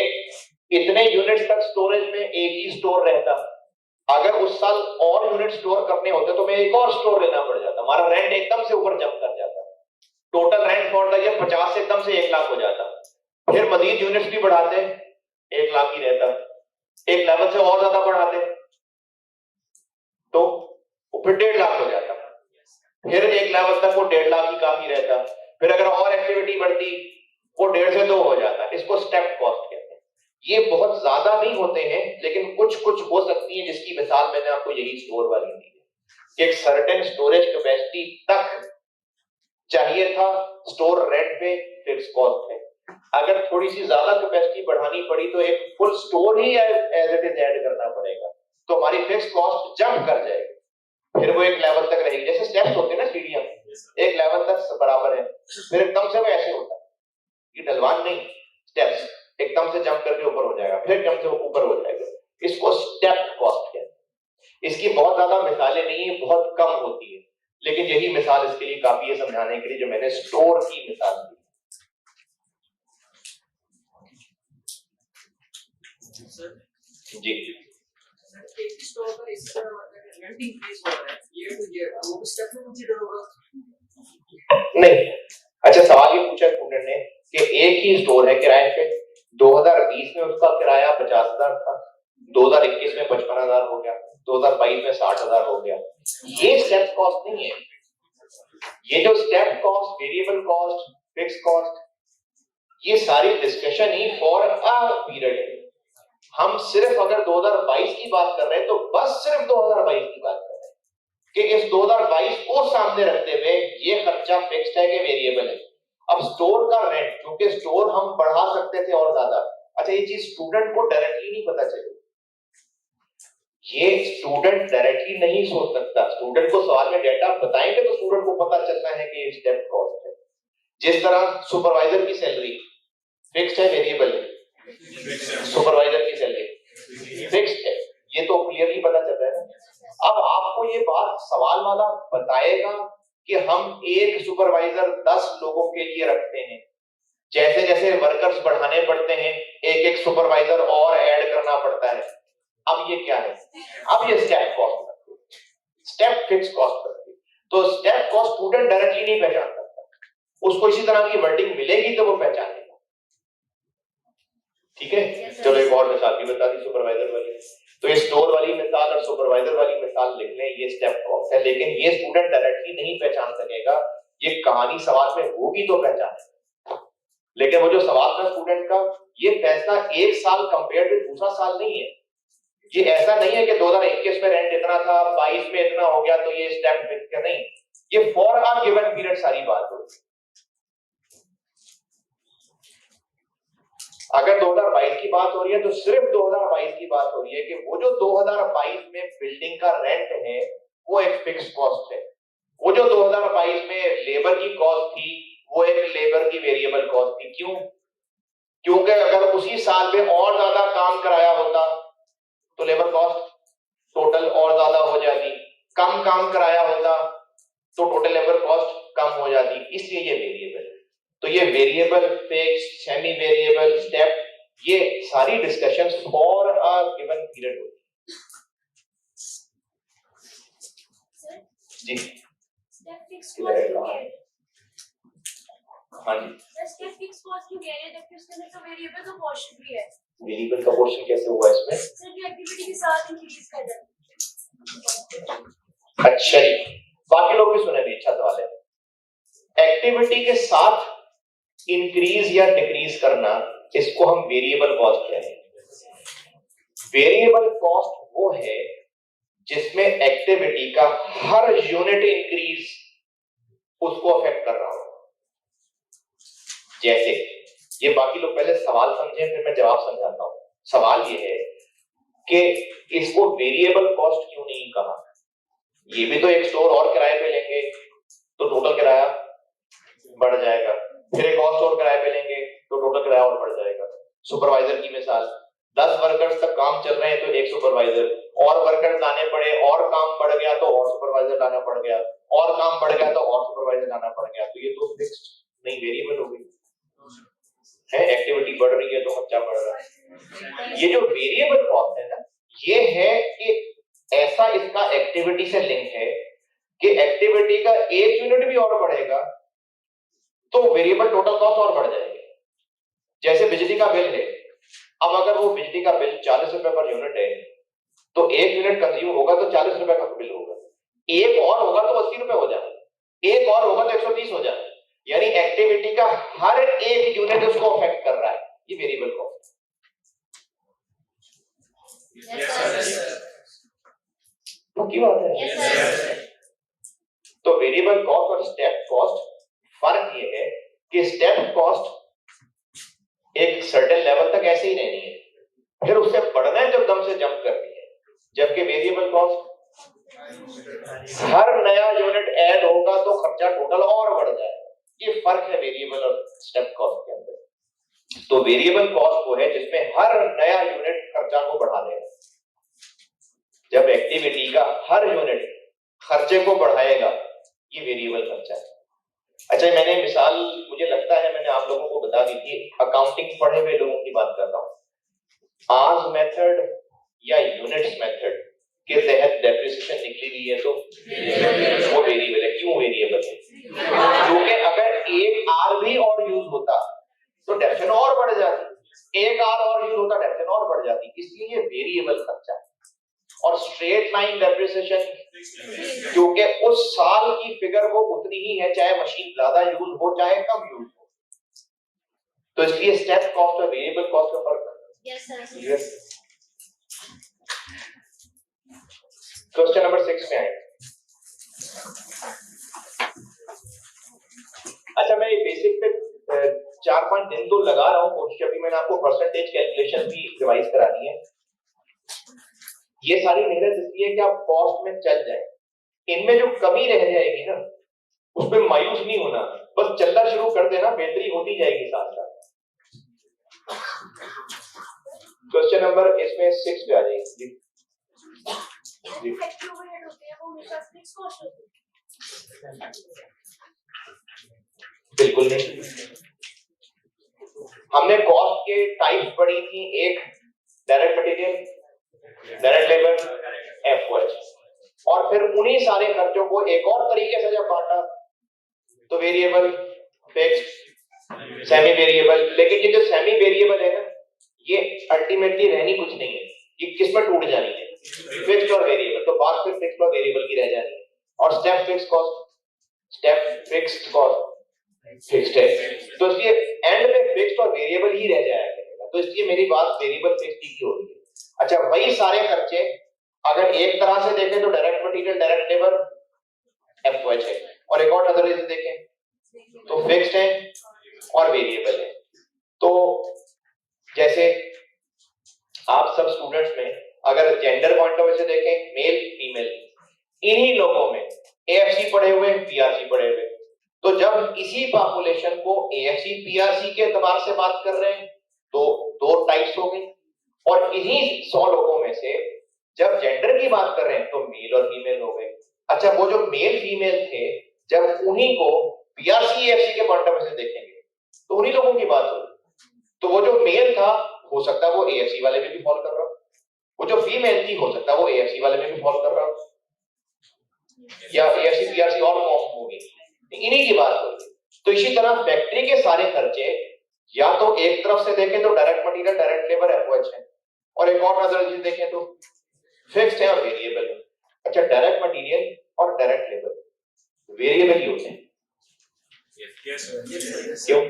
इतने यूनिट्स तक स्टोरेज में एक ही स्टोर रहता, अगर उस साल और यूनिट स्टोर करने होते तो मैं एक और स्टोर लेना पड़ जाता, हमारा रेंट एकदम से ऊपर जंप कर जाता, total rent for the year 50 से एकदम से 1 लाख हो जाता। फिर मजीद यूनिट्स भी बढ़ाते 1 लाख ही रहता, एक लेवल से और ज्यादा बढ़ाते तो वो फिर 1.5 लाख हो जाता, फिर एक लेवल तक वो 1.5 लाख ही काफी रहता, फिर अगर और एक्टिविटी बढ़ती वो 1.5 से 2 हो जाता। इसको स्टेप कॉस्ट कहते हैं। ये बहुत ज्यादा नहीं होते हैं, लेकिन कुछ कुछ हो सकती है, जिसकी मिसाल मैंने आपको यही स्टोर वाली दी है। एक सर्टेन स्टोरेज कैपेसिटी तक चाहिए था स्टोर रेंट पे फिक्स कॉस्ट है, अगर थोड़ी सी ज्यादा कैपेसिटी बढ़ानी पड़ी तो एक फुल स्टोर ही एज इट इज ऐड करना पड़ेगा, तो हमारी फिक्स कॉस्ट जंप कर जाएगी, फिर वो एक लेवल तक रहेगी। जैसे स्टेप्स होते हैं ना, सीढ़ियां एक लेवल तक बराबर है, फिर एकदम से वो ऐसे होता है, ये ढलवान नहीं, स्टेप्स एकदम से जंप करके ऊपर हो जाएगा, फिर एकदम से ऊपर हो जाएगा, इसको स्टेप कॉस्ट कहते हैं। इसकी बहुत ज्यादा मिसालें नहीं है, बहुत कम होती है, लेकिन यही मिसाल इसके लिए काफी है समझाने के लिए जो मैंने स्टोर की मिसाल दी। जी एक ही स्टोर पर इस रेंट इंक्रीज हो रहा है ईयर टू ईयर, वो स्टेप में कंसीडर होगा नहीं। अच्छा, सवाल ये पूछा स्टूडेंट ने कि एक ही स्टोर है किराए पे, 2020 में उसका किराया 50,000 था, 2021 में 55,000 हो गया, 2022 में 60,000 हो गया। ये स्टेप कॉस्ट नहीं है। ये जो step cost, variable cost, fix cost, ये सारी discussion he for a period है। हम सिर्फ अगर 2022 की बात कर रहे हैं तो बस सिर्फ 2022 की बात कर रहे हैं कि इस 2022 को सामने रखते हुए ये खर्चा फिक्स्ड है कि वेरिएबल है। अब स्टोर का रेंट, क्योंकि स्टोर हम बढ़ा सकते थे और ज्यादा। अच्छा, ये चीज स्टूडेंट को डायरेक्टली नहीं पता चली, ये स्टूडेंट डायरेक्टली नहीं सोच सकता। स्टूडेंट को सवाल में डेटा बताएंगे तो स्टूडेंट को पता चलता है कि ये स्टेप कॉस्ट है। जिस तरह सुपरवाइजर की सैलरी फिक्स्ड है, वेरिएबल है। सुपरवाइजर की सैलरी फिक्स्ड है, ये तो क्लियरली पता चल रहा है ना। अब आपको ये बात सवाल वाला बताएगा कि हम एक सुपरवाइजर 10 लोगों के लिए रखते हैं, जैसे जैसे वर्कर्स बढ़ाने पड़ते हैं एक एक सुपरवाइजर और ऐड करना पड़ता है। अब ये क्या है? अब ये step cost, step fix cost करती है। तो स्टेप कॉस्ट स्टूडेंट डायरेक्टली नहीं पहचान सकता, उसको इसी तरह की वर्डिंग मिलेगी तो वो पहचानेगा। ठीक है, चलो एक और मिसाल भी बता दी सुपरवाइजर वाली। तो ये स्टोर वाली मिसाल और सुपरवाइजर वाली मिसाल लिख लें, ये स्टेप कॉस्ट है, लेकिन ये स्टूडेंट डायरेक्टली नहीं पहचान सकेगा। ये कहानी सवाल में होगी तो पहचानेगा, लेकिन वो जो सवाल था स्टूडेंट का, ये फैसला एक साल कंपेयर टू दूसरा साल नहीं है। ये ऐसा नहीं है कि 2021 में रेंट इतना था, 22 में इतना हो गया तो ये स्टेप फिक्स का नहीं। ये फॉर अ गिवन पीरियड सारी बात होगी। अगर 2022 की बात हो रही है तो सिर्फ 2022 की बात हो रही है कि वो जो 2022 में बिल्डिंग का रेंट है वो एक फिक्स कॉस्ट है। वो जो 2022 में लेबर की कॉस्ट थी वो एक लेबर की वेरिएबल कॉस्ट थी। क्यों? क्योंकि अगर उसी साल में और ज्यादा काम कराया होता तो लेबर कॉस्ट टोटल और ज्यादा हो जाती, कम काम कराया होता तो टोटल लेबर कॉस्ट कम हो जाती, इसलिए ये वेरिएबल है। तो ये variable, fix, semi variable, step, ये सारी discussions for a given period होती है। जी स्टेप फिक्स कॉस्ट क्यों कह रहे हैं? हाँ जी, स्टेप फिक्स कॉस्ट क्यों कह रहे हैं जबकि उसके अंदर तो वेरिएबल का पोर्शन भी है? वेरिएबल का पोर्शन कैसे हुआ इसमें? सर ये एक्टिविटी के साथ इंक्रीज कर जाता है। अच्छा जी, बाकी लोग भी सुने, अच्छा सवाल है। एक्टिविटी के साथ इंक्रीज या डिक्रीज करना, इसको हम वेरिएबल कॉस्ट कहते हैं। वेरिएबल कॉस्ट वो है जिसमें एक्टिविटी का हर यूनिट इंक्रीज उसको अफेक्ट कर रहा हो। जैसे ये, बाकी लोग पहले सवाल समझें फिर मैं जवाब समझाता हूं। सवाल ये है कि इसको वेरिएबल कॉस्ट क्यों नहीं कहा? ये भी तो एक स्टोर और किराए पे लेंगे तो टोटल किराया बढ़ जाएगा, फिर एक और स्टोर किराए पे लेंगे तो टोटल किराया और बढ़ जाएगा। सुपरवाइजर की मिसाल, 10 वर्कर्स तक काम चल रहे हैं तो एक सुपरवाइजर, और वर्कर्स लाने पड़े और काम बढ़ गया तो और सुपरवाइजर लाना पड़ गया, और काम बढ़ गया तो और सुपरवाइजर लाना पड़ गया। तो ये तो फिक्स्ड नहीं, वेरिएबल हो गई है। एक्टिविटी बढ़ रही है तो खर्चा बढ़ रहा है। ये जो वेरिएबल कॉस्ट है ना, ये है कि ऐसा इसका एक्टिविटी से लिंक है कि एक्टिविटी का एक यूनिट भी और बढ़ेगा तो वेरिएबल टोटल कॉस्ट और बढ़ जाएगी। जैसे बिजली का बिल है, अब अगर वो बिजली का बिल 40 रुपए पर यूनिट है तो एक यूनिट कंज्यूम होगा तो 40 रुपए का बिल होगा, एक और होगा तो 80 रुपए हो जाए, एक और होगा तो 130 हो जाए। यानी एक्टिविटी का हर एक यूनिट उसको अफेक्ट कर रहा है। ये वेरिएबल कॉस्ट की बात है। तो वेरिएबल कॉस्ट और स्टेप कॉस्ट फर्क ये है कि स्टेप कॉस्ट एक सर्टेन लेवल तक ऐसे ही रहनी है, फिर उससे बढ़ना है जब दम से जंप करनी है, जबकि वेरिएबल कॉस्ट हर नया यूनिट ऐड होगा तो खर्चा टोटल और बढ़ जाएगा। ये फर्क है वेरिएबल और स्टेप कॉस्ट के अंदर। तो वेरिएबल कॉस्ट वो है जिसमें हर नया यूनिट खर्चा को बढ़ा देगा, जब एक्टिविटी का हर यूनिट खर्चे को बढ़ाएगा, ये वेरिएबल खर्चा है। अच्छा, मैंने मिसाल, मुझे लगता है मैंने आप लोगों को बता दी थी, अकाउंटिंग पढ़े हुए लोगों की बात कर रहा हूं। आर्स मेथड या यूनिट्स मेथड के तहत डेप्रिसिएशन निकली हुई है तो वो वेरिएबल है। क्यों वेरिएबल है? क्योंकि अगर एक आर भी और यूज होता तो डेप्रिसिएशन और बढ़ जाती, एक आर और यूज होता डेप्रिसिएशन और बढ़ जाती, इसलिए ये वेरिएबल खर्चा है। और स्ट्रेट लाइन डेप्रिसिएशन क्योंकि उस साल की फिगर वो उतनी ही है, चाहे मशीन ज्यादा यूज हो चाहे कम यूज हो, तो इसलिए स्टेप कॉस्ट और वेरिएबल कॉस्ट का फर्क है। Yes sir. क्वेश्चन नंबर 6 में आए। अच्छा, मैं बेसिक पे 4-5 दिन तो लगा रहा हूं कोशिश। अभी मैंने आपको परसेंटेज कैलकुलेशन भी रिवाइज करानी है। ये सारी मेहनत इसलिए कि आप कॉस्ट में चल जाए। इनमें जो कमी रह जाएगी ना उस पर मायूस नहीं होना, बस चलना शुरू कर देना, बेहतरी होती जाएगी साथ साथ। क्वेश्चन नंबर इसमें 6 पे आ जाएगी। फैक्ट्री ओवरहेड होते हैं वो हमेशा फिक्स कॉस्ट होते हैं। बिल्कुल नहीं। हमने कॉस्ट के टाइप्स पढ़ी थी, एक direct material, direct labour, FOH, और फिर उन्हीं सारे खर्चों को एक और तरीके से जब बांटा तो वेरिएबल, फिक्स्ड, सेमी वेरिएबल। लेकिन ये जो सेमी वेरिएबल है ना ये अल्टीमेटली रहनी कुछ नहीं है, ये किस में टूट जानी है, फिक्स्ड और वेरिएबल। तो बात फिर फिक्स्ड और वेरिएबल की रह जानी है। और step fixed cost, step fixed cost fixed है, तो इसलिए एंड में फिक्स्ड और वेरिएबल ही रह जाया करेगा। तो इसलिए मेरी बात वेरिएबल फिक्स्ड की हो रही है। अच्छा, वही सारे खर्चे अगर एक तरह से देखें तो direct material, direct labour, FOH है, और एक और नजरिए से देखें तो फिक्स्ड है और वेरिएबल है। तो जैसे आप सब स्टूडेंट्स में अगर जेंडर पॉइंट ऑफ व्यू से देखें, मेल फीमेल, इन्हीं लोगों में एएफसी पढ़े हुए, पीआरसी पढ़े हुए, तो जब इसी पॉपुलेशन को एएफसी पीआरसी के एतबार से बात कर रहे हैं तो दो टाइप्स हो गई, और इन्हीं 100 लोगों में से जब जेंडर की बात कर रहे हैं तो मेल और फीमेल हो गए। अच्छा, वो जो मेल फीमेल थे जब उन्हीं को पीआरसी एएफसी के पॉइंट ऑफ व्यू से देखेंगे तो उन्हीं लोगों की बात होगी। तो वो जो मेल था हो सकता है वो एएफसी वाले में भी फॉल कर रहा हो, वो जो फीमेल थी हो सकता है वो एएफसी वाले में भी फॉल कर रहा हो, या एएफसी पीआरसी और कॉम होगी, इन्हीं की बात होगी। तो इसी तरह फैक्ट्री के सारे खर्चे या तो एक तरफ से देखें तो direct material, direct labour, FOH है, और एक और नजर से देखें तो फिक्स्ड है और वेरिएबल है। अच्छा, डायरेक्ट मटेरियल और डायरेक्ट लेबर वेरिएबल ही होते हैं। क्यों?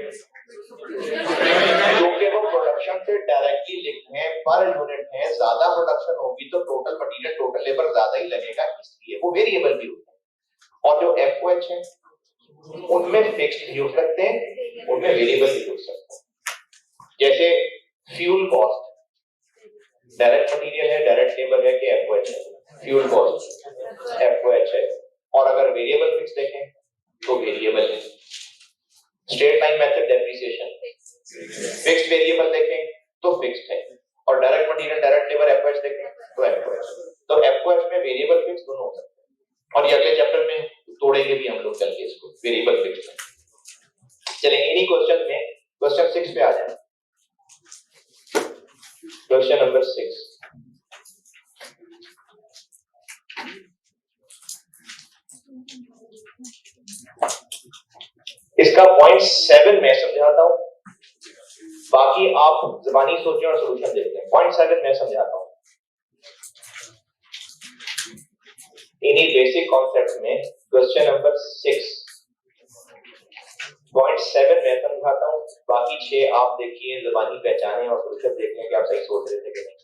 क्योंकि वो प्रोडक्शन से डायरेक्टली लिंक्ड हैं, पर यूनिट है, ज्यादा प्रोडक्शन होगी तो टोटल मटेरियल, टोटल लेबर ज्यादा ही लगेगा, इसलिए वो वेरिएबल भी होते हैं। और जो एफओएच है उनमें फिक्स्ड यूज करते हैं, उनमें वेरिएबल भी यूज करते हैं। जैसे फ्यूल कॉस्ट डायरेक्ट मटेरियल है, डायरेक्ट लेबर है कि एफओएच है? फ्यूल कॉस्ट एफओएच है, और अगर वेरिएबल फिक्स देखें तो वेरिएबल है। Straight line method depreciation, fixed variable देखें तो फिक्स्ड है, और direct material, direct labour, FOH देखें तो एफओएच। तो एफओएच में वेरिएबल फिक्स दोनों हो सकते हैं, और ये अगले चैप्टर में तोड़ेंगे भी हम लोग चल के इसको, वेरिएबल फिक्स। चलें इन्हीं क्वेश्चन में क्वेश्चन 6 पे आ जाए। क्वेश्चन नंबर 6, इसका पॉइंट 7 मैं समझाता हूं, बाकी आप ज़बानी सोचें और सॉल्यूशन देखते हैं। पॉइंट 7 मैं समझाता हूं। इन्हीं बेसिक कॉन्सेप्ट में क्वेश्चन नंबर 6 पॉइंट 7 मैं समझाता हूं, बाकी 6 आप देखिए, ज़बानी पहचानें और सॉल्यूशन देखें कि आप सही सोच रहे थे कि नहीं।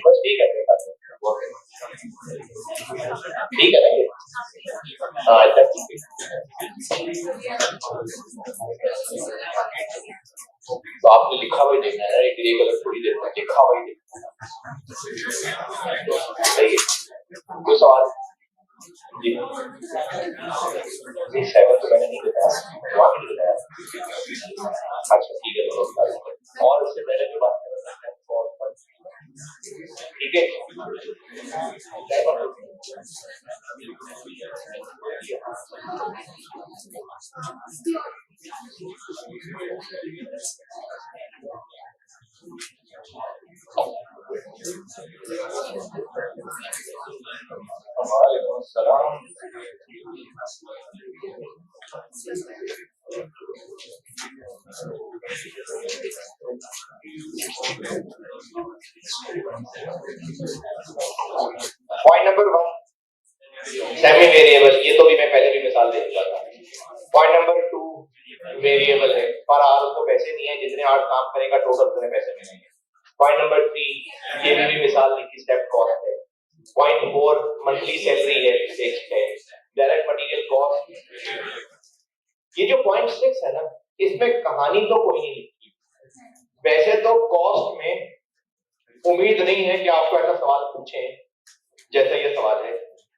बस ठीक है ठीक है ना ये? हाँ अच्छा ठीक है। तो आपने लिखा हुआ ही देखना है ना, एक ग्रे कलर थोड़ी देर में लिखा हुआ ही देखना है। सही है। कोई सवाल? जी नहीं, 7 तो मैंने नहीं बताया, वहाँ नहीं बताया। अच्छा ठीक है, और उससे पहले जो बात कर रहा था ठीक है। वालेकुम अस्सलाम। पॉइंट नंबर 1 सेमी वेरिएबल, ये तो भी मैं पहले भी मिसाल दे चुका था। पॉइंट नंबर 2 वेरिएबल है, पर आज उसको पैसे नहीं है, जितने आज काम करेगा टोटल उतने पैसे मिलेंगे। पॉइंट नंबर 3 ये भी मिसाल दी थी, स्टेप कॉस्ट है। पॉइंट 4 मंथली सैलरी है, फिक्स्ड है। Direct material cost. ये जो पॉइंट 6 है ना, इसमें कहानी तो कोई नहीं लिखी। वैसे तो कॉस्ट में उम्मीद नहीं है कि आपको ऐसा सवाल पूछें जैसा ये सवाल है,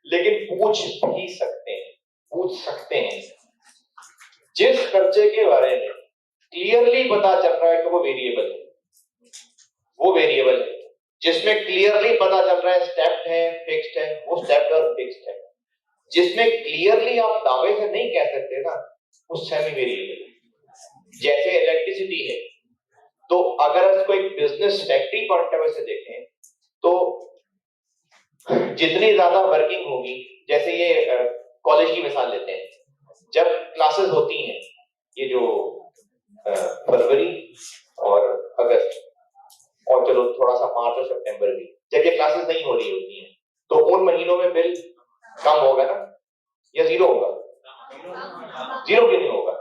लेकिन पूछ भी सकते हैं, पूछ सकते हैं। जिस खर्चे के बारे में क्लियरली पता चल रहा है कि वो वेरिएबल है, वो वेरिएबल है। जिसमें क्लियरली पता चल रहा है स्टेप्ड है, फिक्स्ड है, वो स्टेप्ड और फिक्स्ड है। जिसमें क्लियरली आप दावे से नहीं कह सकते ना, वो सेमी वेरिएबल है। जैसे इलेक्ट्रिसिटी है, तो अगर इसको एक business factory point of view से देखें तो जितनी ज्यादा वर्किंग होगी, जैसे ये कॉलेज की मिसाल लेते हैं, जब क्लासेस होती हैं, ये जो फरवरी और अगस्त और चलो थोड़ा सा मार्च और सितंबर भी, जब ये क्लासेस नहीं हो रही होती हैं, तो उन महीनों में बिल कम होगा ना या जीरो होगा? जीरो क्यों नहीं होगा?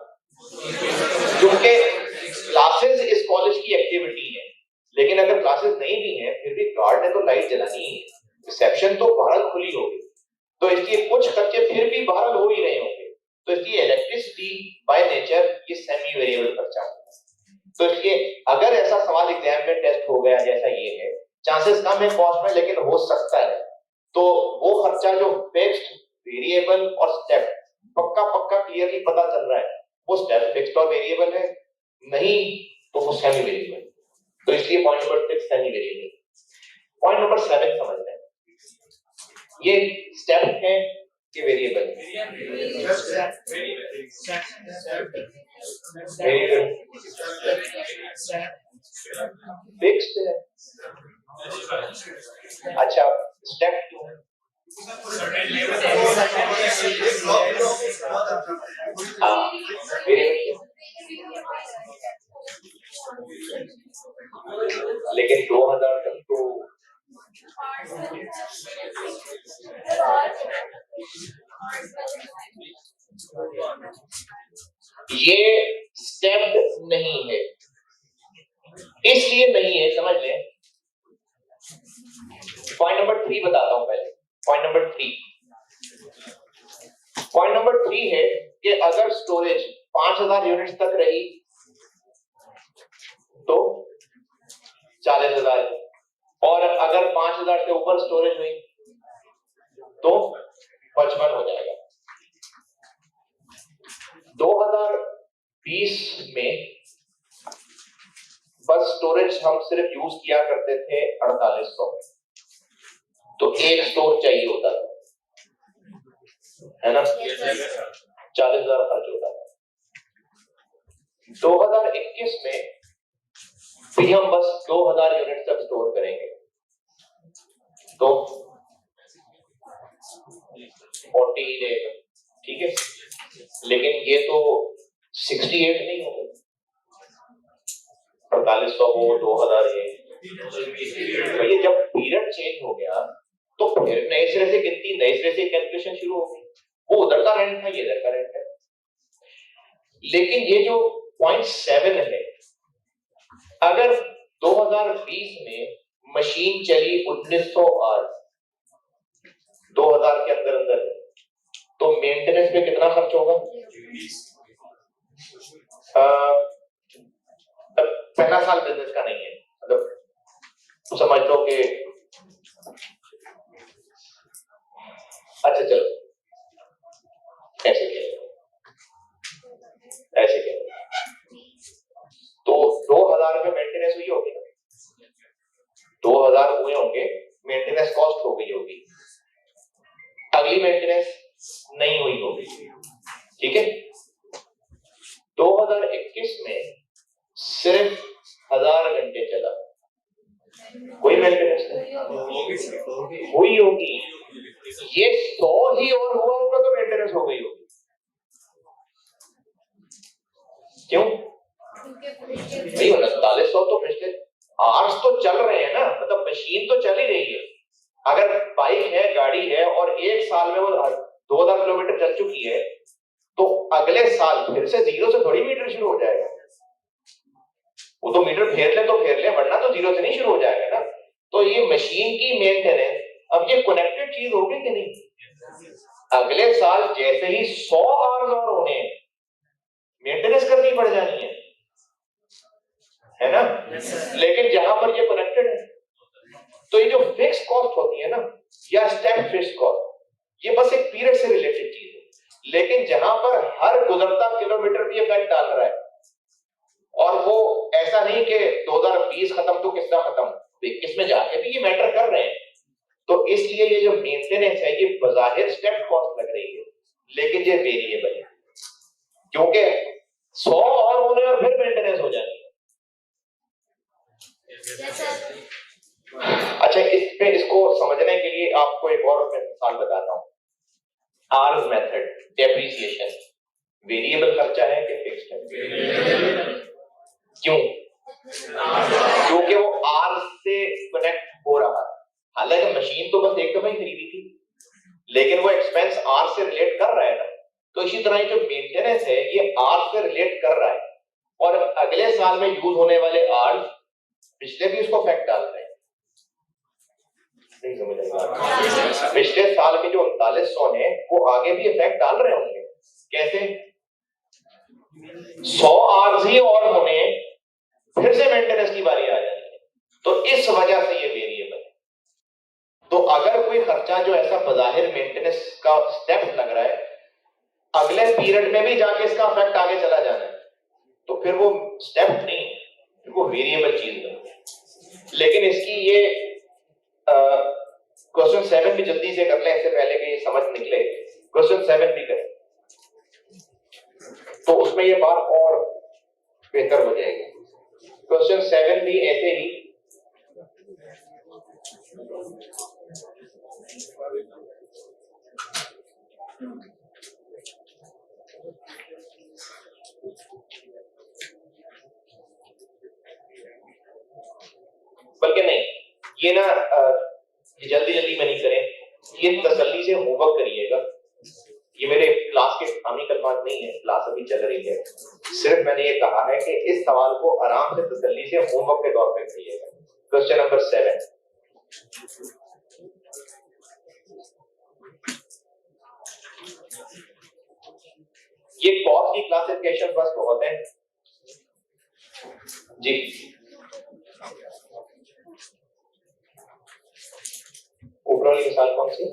क्योंकि क्लासेस इस कॉलेज की एक्टिविटी है। लेकिन अगर क्लासेस नहीं भी हैं, फिर भी गार्ड ने तो लाइट जलानी है, रिसेप्शन तो बहरहाल खुली होगी, तो इसलिए कुछ खर्चे फिर भी बहरहाल हो ही रहे होंगे। तो इसलिए इलेक्ट्रिसिटी बाय नेचर ये सेमी वेरिएबल खर्चा है। तो इसलिए अगर ऐसा सवाल एग्जाम में टेस्ट हो गया जैसा ये है, चांसेस कम है कॉस्ट में, लेकिन हो सकता है, तो वो खर्चा जो फिक्स्ड, वेरिएबल और स्टेप पक्का पक्का क्लियरली पता चल रहा है, वो स्टेप फिक्स्ड और वेरिएबल है, नहीं तो वो सेमी वेरिएबल। तो इसलिए point number 6 semi variable. Point number 7 समझ लें, ये स्टेप है कि वेरिएबल? फिक्स्ड है। अच्छा स्टेप क्यों? हाँ लेकिन 2000 तक तो ये स्टेप्ड नहीं है, इसलिए नहीं है, समझ लें। पॉइंट नंबर 3 बताता हूं पहले। पॉइंट नंबर 3 है कि अगर स्टोरेज 5000 यूनिट्स तक रही तो पर स्टोरेज हुई तो 55 हो जाएगा। 2020 में बस स्टोरेज हम सिर्फ यूज किया करते थे 4800, तो एक स्टोर चाहिए होता था, है ना? 40,000 खर्च होता था। 2021 में भी हम बस 2000 यूनिट तक स्टोर करेंगे तो 40 ही रहेगा, ठीक है। लेकिन ये तो 68 नहीं होगा, 4800 वो 2000 ये जब पीरियड चेंज हो गया तो फिर नए सिरे से गिनती, नए सिरे से कैलकुलेशन शुरू हो गई। वो उधर का रेंट था, ये इधर का रेंट है। लेकिन ये जो 0.7 है, अगर 2020 में मशीन चली 1900 आवर्स, 2000 के अंदर अंदर, तो मेंटेनेंस पे कितना खर्च होगा? पहला साल बिजनेस का नहीं है, मतलब समझ लो कि अच्छा चलो ऐसे तो 2000 में मेंटेनेंस हुई होगी ना, 2000 हुए होंगे, मेंटेनेंस कॉस्ट हो गई होगी, अगली मेंटेनेंस नहीं हुई होगी, ठीक है। 2021 में सिर्फ 1000 घंटे चला, कोई मेंटेनेंस नहीं हुई होगी। ये 100 ही और हुआ होगा तो मेंटेनेंस हो गई होगी। क्यों नहीं? 4900 तो पिछले आवर्स तो चल रहे हैं ना, मतलब मशीन तो चल ही रही है। अगर बाइक है, गाड़ी है और एक साल में वो 2000 किलोमीटर चल चुकी है, तो अगले साल फिर से जीरो से थोड़ी मीटर शुरू हो जाएगा। वो तो मीटर फेर ले तो फेर ले, वरना तो जीरो से नहीं शुरू हो जाएगा ना। तो ये मशीन की मेंटेनेंस, अब ये कनेक्टेड चीज होगी कि नहीं? अगले साल जैसे ही 100 आवर्स और होने हैं, मेंटेनेंस करनी पड़ जानी है ना? लेकिन जहां पर ये कनेक्टेड है, तो ये जो फिक्स कॉस्ट होती है ना, या स्टेप फिक्स कॉस्ट, ये बस एक पीरियड से रिलेटेड चीज है। लेकिन जहां पर हर गुजरता किलोमीटर भी इफेक्ट डाल रहा है, और वो ऐसा नहीं कि 2020 खत्म तो किसका खत्म, 21 में जाके भी ये मैटर कर रहे हैं। तो इसलिए ये जो मेंटेनेंस है, ये बाहिर स्टेप कॉस्ट लग रही है, लेकिन ये वेरिएबल है, क्योंकि 100 और होने और फिर मेंटेनेंस हो जानी है। अच्छा, इसमें इसको समझने के लिए आपको एक और मिसाल बताता हूं। आर्स मेथड, डेप्रिसिएशन वेरिएबल खर्चा है कि फिक्स्ड है? क्यों? क्योंकि वो आर्स से कनेक्ट हो रहा है। हालांकि मशीन तो बस एक दफा ही खरीदी थी, लेकिन वो एक्सपेंस आर्स से रिलेट कर रहा है ना। तो इसी तरह जो मेंटेनेंस है, ये आर्स से रिलेट कर रहा है, और अगले साल में यूज होने वाले आर्स पिछले भी उसको इफेक्ट डाल रहे हैं। नहीं समझ आएगा? पिछले साल के जो 3900 है, वो आगे भी इफेक्ट डाल रहे होंगे। कैसे? 100 आवर्स ही और होने, फिर से मेंटेनेंस की बारी आ जानी है। तो इस वजह से ये वेरिएबल है। तो अगर कोई खर्चा जो ऐसा बाहिर मेंटेनेंस का स्टेप लग रहा है, अगले पीरियड में भी जाके इसका इफेक्ट आगे चला जाना है, तो फिर वो स्टेप नहीं, फिर वो वेरिएबल चीज है। लेकिन इसकी ये क्वेश्चन 7 भी जल्दी से कर लें, इससे पहले कि ये समझ निकले। क्वेश्चन 7 भी करें तो उसमें ये बात और बेहतर हो जाएगी। क्वेश्चन 7 भी ऐसे ही बल्कि नहीं, ये ना जल्दी जल्दी में नहीं करें, ये तसल्ली से होमवर्क करिएगा। ये मेरे क्लास के आमी कलमात नहीं है, क्लास अभी चल रही है। सिर्फ मैंने ये कहा है कि इस सवाल को आराम से तसल्ली से होमवर्क के तौर पे करिएगा। क्वेश्चन नंबर 7, ये कॉस्ट की क्लासिफिकेशन बस बहुत है जी। वाली मिसाल कौन सी?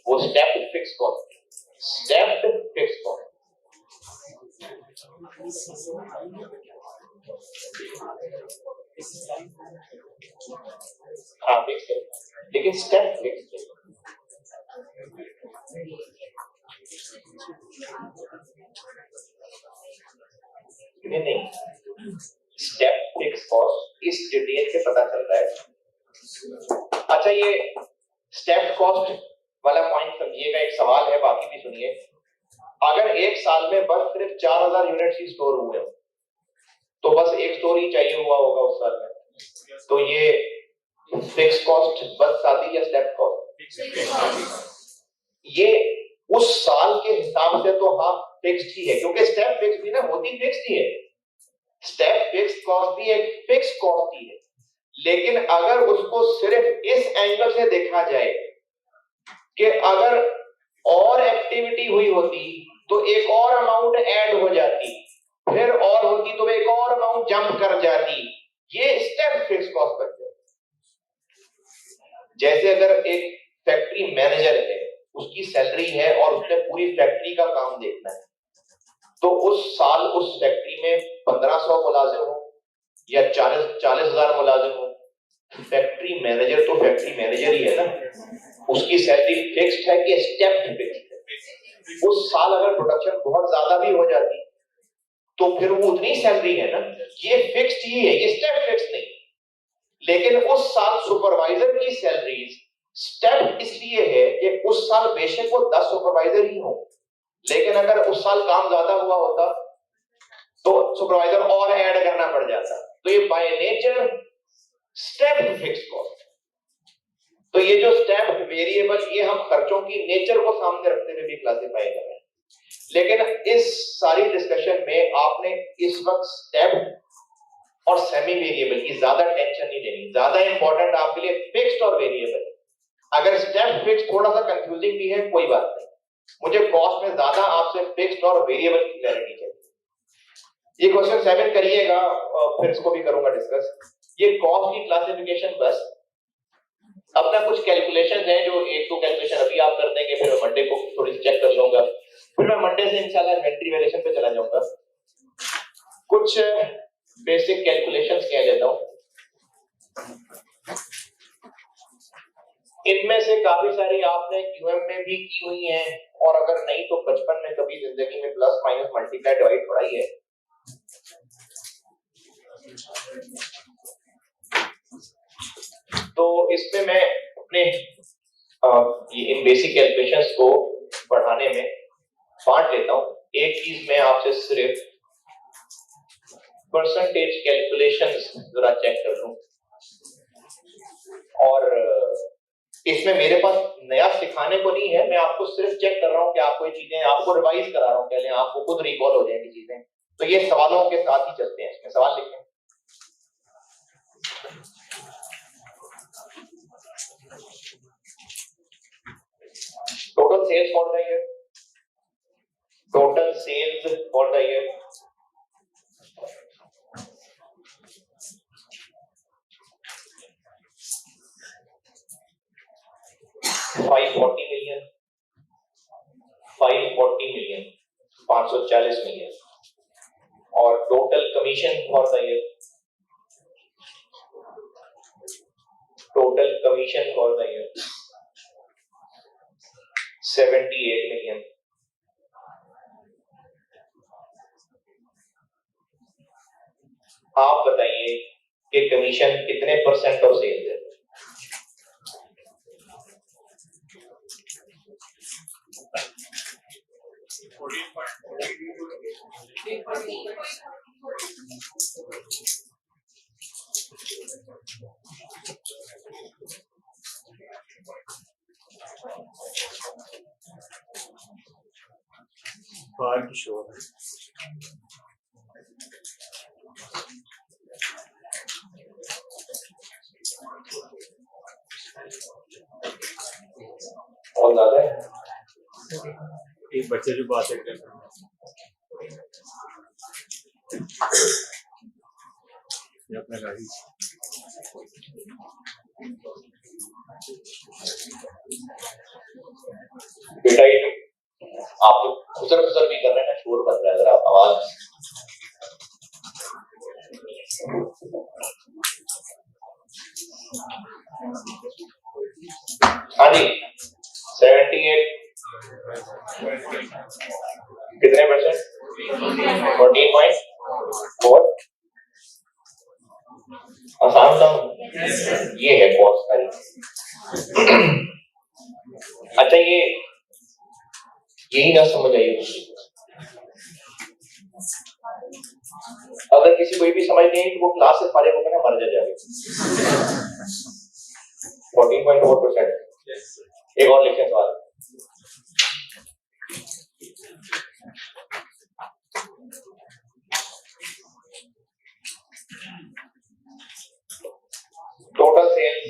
वो stepped fix cost, stepped fix cost. हाँ फिक्स है, लेकिन स्टेप फिक्स है। नहीं, स्टेप फिक्स कॉस्ट इस डिटेल से पता चल रहा है। अच्छा, ये स्टेप कॉस्ट वाला पॉइंट समझिएगा, एक सवाल है, बाकी भी सुनिए। अगर एक साल में बस सिर्फ 4000 यूनिट्स ही स्टोर हुए हो, तो बस एक स्टोर ही चाहिए हुआ होगा उस साल में, तो ये फिक्स कॉस्ट बस शादी या स्टेप कॉस्ट? ये उस साल के हिसाब से तो हाँ फिक्स्ड ही है, क्योंकि स्टेप फिक्स भी ना होती फिक्स्ड ही है। स्टेप फिक्स कॉस्ट भी एक फिक्स कॉस्ट ही है, लेकिन अगर उसको सिर्फ इस एंगल से देखा जाए कि अगर और एक्टिविटी हुई होती तो एक और अमाउंट ऐड हो जाती, फिर और होती तो एक और अमाउंट जंप कर जाती, ये स्टेप फिक्स कॉस्ट बनते हैं। जैसे अगर एक फैक्ट्री मैनेजर है, उसकी सैलरी है और उसने पूरी फैक्ट्री का काम देखना है, तो उस साल उस फैक्ट्री में 1500 मुलाजिम हो या 40,000 मुलाजिम हो, फैक्ट्री मैनेजर तो फैक्ट्री मैनेजर ही है ना, उसकी सैलरी फिक्स्ड है कि स्टेप फिक्स्ड है? उस साल अगर प्रोडक्शन बहुत ज्यादा भी हो जाती तो फिर वो उतनी सैलरी है ना, ये फिक्स्ड ही है, ये स्टेप फिक्स नहीं। लेकिन उस साल सुपरवाइजर की सैलरीज स्टेप इसलिए है कि उस साल बेशक वो 10 सुपरवाइजर ही हो, लेकिन अगर उस साल काम ज्यादा हुआ होता तो सुपरवाइजर और ऐड करना पड़ जाता, तो ये by nature step fix cost. तो ये जो स्टेप वेरिएबल, ये हम खर्चों की नेचर को सामने रखते हुए भी क्लासिफाई कर रहे हैं। लेकिन इस सारी डिस्कशन में आपने इस वक्त स्टेप और सेमी वेरिएबल की ज्यादा टेंशन नहीं लेनी। ज्यादा इंपॉर्टेंट आपके लिए फिक्स्ड और वेरिएबल। अगर स्टेप फिक्स थोड़ा सा कंफ्यूजिंग भी है, कोई बात नहीं, मुझे कॉस्ट में ज्यादा आपसे फिक्स्ड और वेरिएबल की क्लैरिटी चाहिए। ये क्वेश्चन 7 करिएगा, फिर इसको भी करूंगा डिस्कस। ये कॉस्ट की क्लासिफिकेशन बस अपना कुछ कैलकुलेशन है, जो एक दो कैलकुलेशन अभी आप कर देंगे, फिर मैं मंडे को थोड़ी चेक कर लूंगा, फिर मैं मंडे से इंशाल्लाह इन्वेंटरी वैल्यूएशन पे चला जाऊंगा। कुछ बेसिक कैलकुलेशंस कह देता हूं, इनमें से काफी सारी आपने क्यूएम में भी की हुई हैं, और अगर नहीं तो बचपन में कभी जिंदगी में प्लस माइनस मल्टीप्लाई डिवाइड पढ़ाई है। तो इसमें मैं अपने इन बेसिक कैलकुलेशंस को पढ़ाने में बांट लेता हूं। एक चीज मैं आपसे सिर्फ परसेंटेज कैलकुलेशंस जरा चेक कर लूं, और इसमें मेरे पास नया सिखाने को नहीं है, मैं आपको सिर्फ चेक कर रहा हूं कि आपको ये चीजें, आपको रिवाइज करा रहा हूं, पहले आपको खुद रिकॉल हो जाएंगी चीजें। तो ये सवालों के साथ ही चलते हैं, इसमें सवाल लिखें। Total sales for the year. Total sales for the year. $540 million, $540 million, 540 million. और total commission for the year. Total commission for the year. 78 million. आप बताइए कि कमीशन कितने परसेंट ऑफ सेल्स है? बाहर की शोर बहुत ज्यादा है। एक बच्चे जो बात कर रहे हैं अपना गाड़ी बेटा ये आप लोग खुसर खुसर भी कर रहे हैं ना, शोर बन रहा है जरा आवाज। हाँ जी 78 कितने %? 14.4। आसान था ये है कॉस्ट का। अच्छा ये यही ना समझ आई अगर किसी कोई भी समझ नहीं तो वो क्लास से फारिग होकर ना मर जाएगा। 14.4%। एक और लिखें सवाल। टोटल सेल्स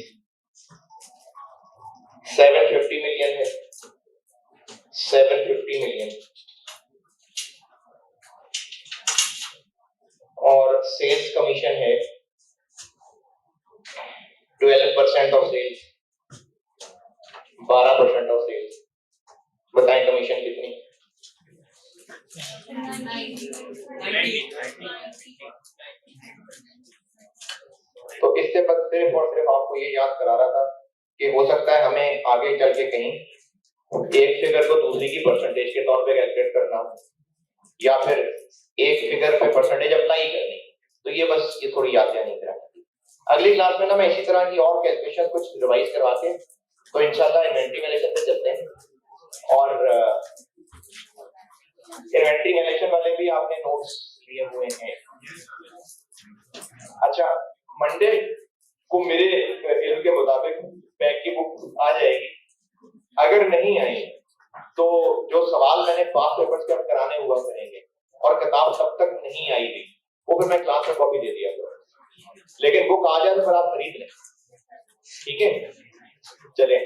750 मिलियन है। 750 मिलियन और सेल्स कमीशन है 12% ऑफ सेल्स, 12% ऑफ सेल्स। बताएं कमीशन कितनी? 90। तो इससे बस सिर्फ और सिर्फ आपको ये याद करा रहा था कि हो सकता है हमें आगे चल के कहीं एक फिगर को दूसरी की परसेंटेज के तौर पे कैलकुलेट करना हो या फिर एक फिगर पे परसेंटेज अप्लाई करनी, तो ये बस ये थोड़ी याद नहीं करा। अगली क्लास में ना मैं इसी तरह की और कैलकुलेशन कुछ रिवाइज करवा के तो इंशाल्लाह इन्वेंटरी वैल्यूएशन पे चलते हैं। और इन्वेंटरी वैल्यूएशन वाले भी आपने नोट्स लिए हुए हैं। अच्छा मंडे को मेरे इल्म के मुताबिक बैक की बुक आ जाएगी। अगर नहीं आई तो जो सवाल मैंने पास पेपर्स के कराने हुआ करेंगे और किताब तब तक नहीं आई थी वो फिर मैं क्लास में कॉपी दे दिया करूँ, लेकिन बुक आ जाए तो फिर आप खरीद लें। ठीक है चलें।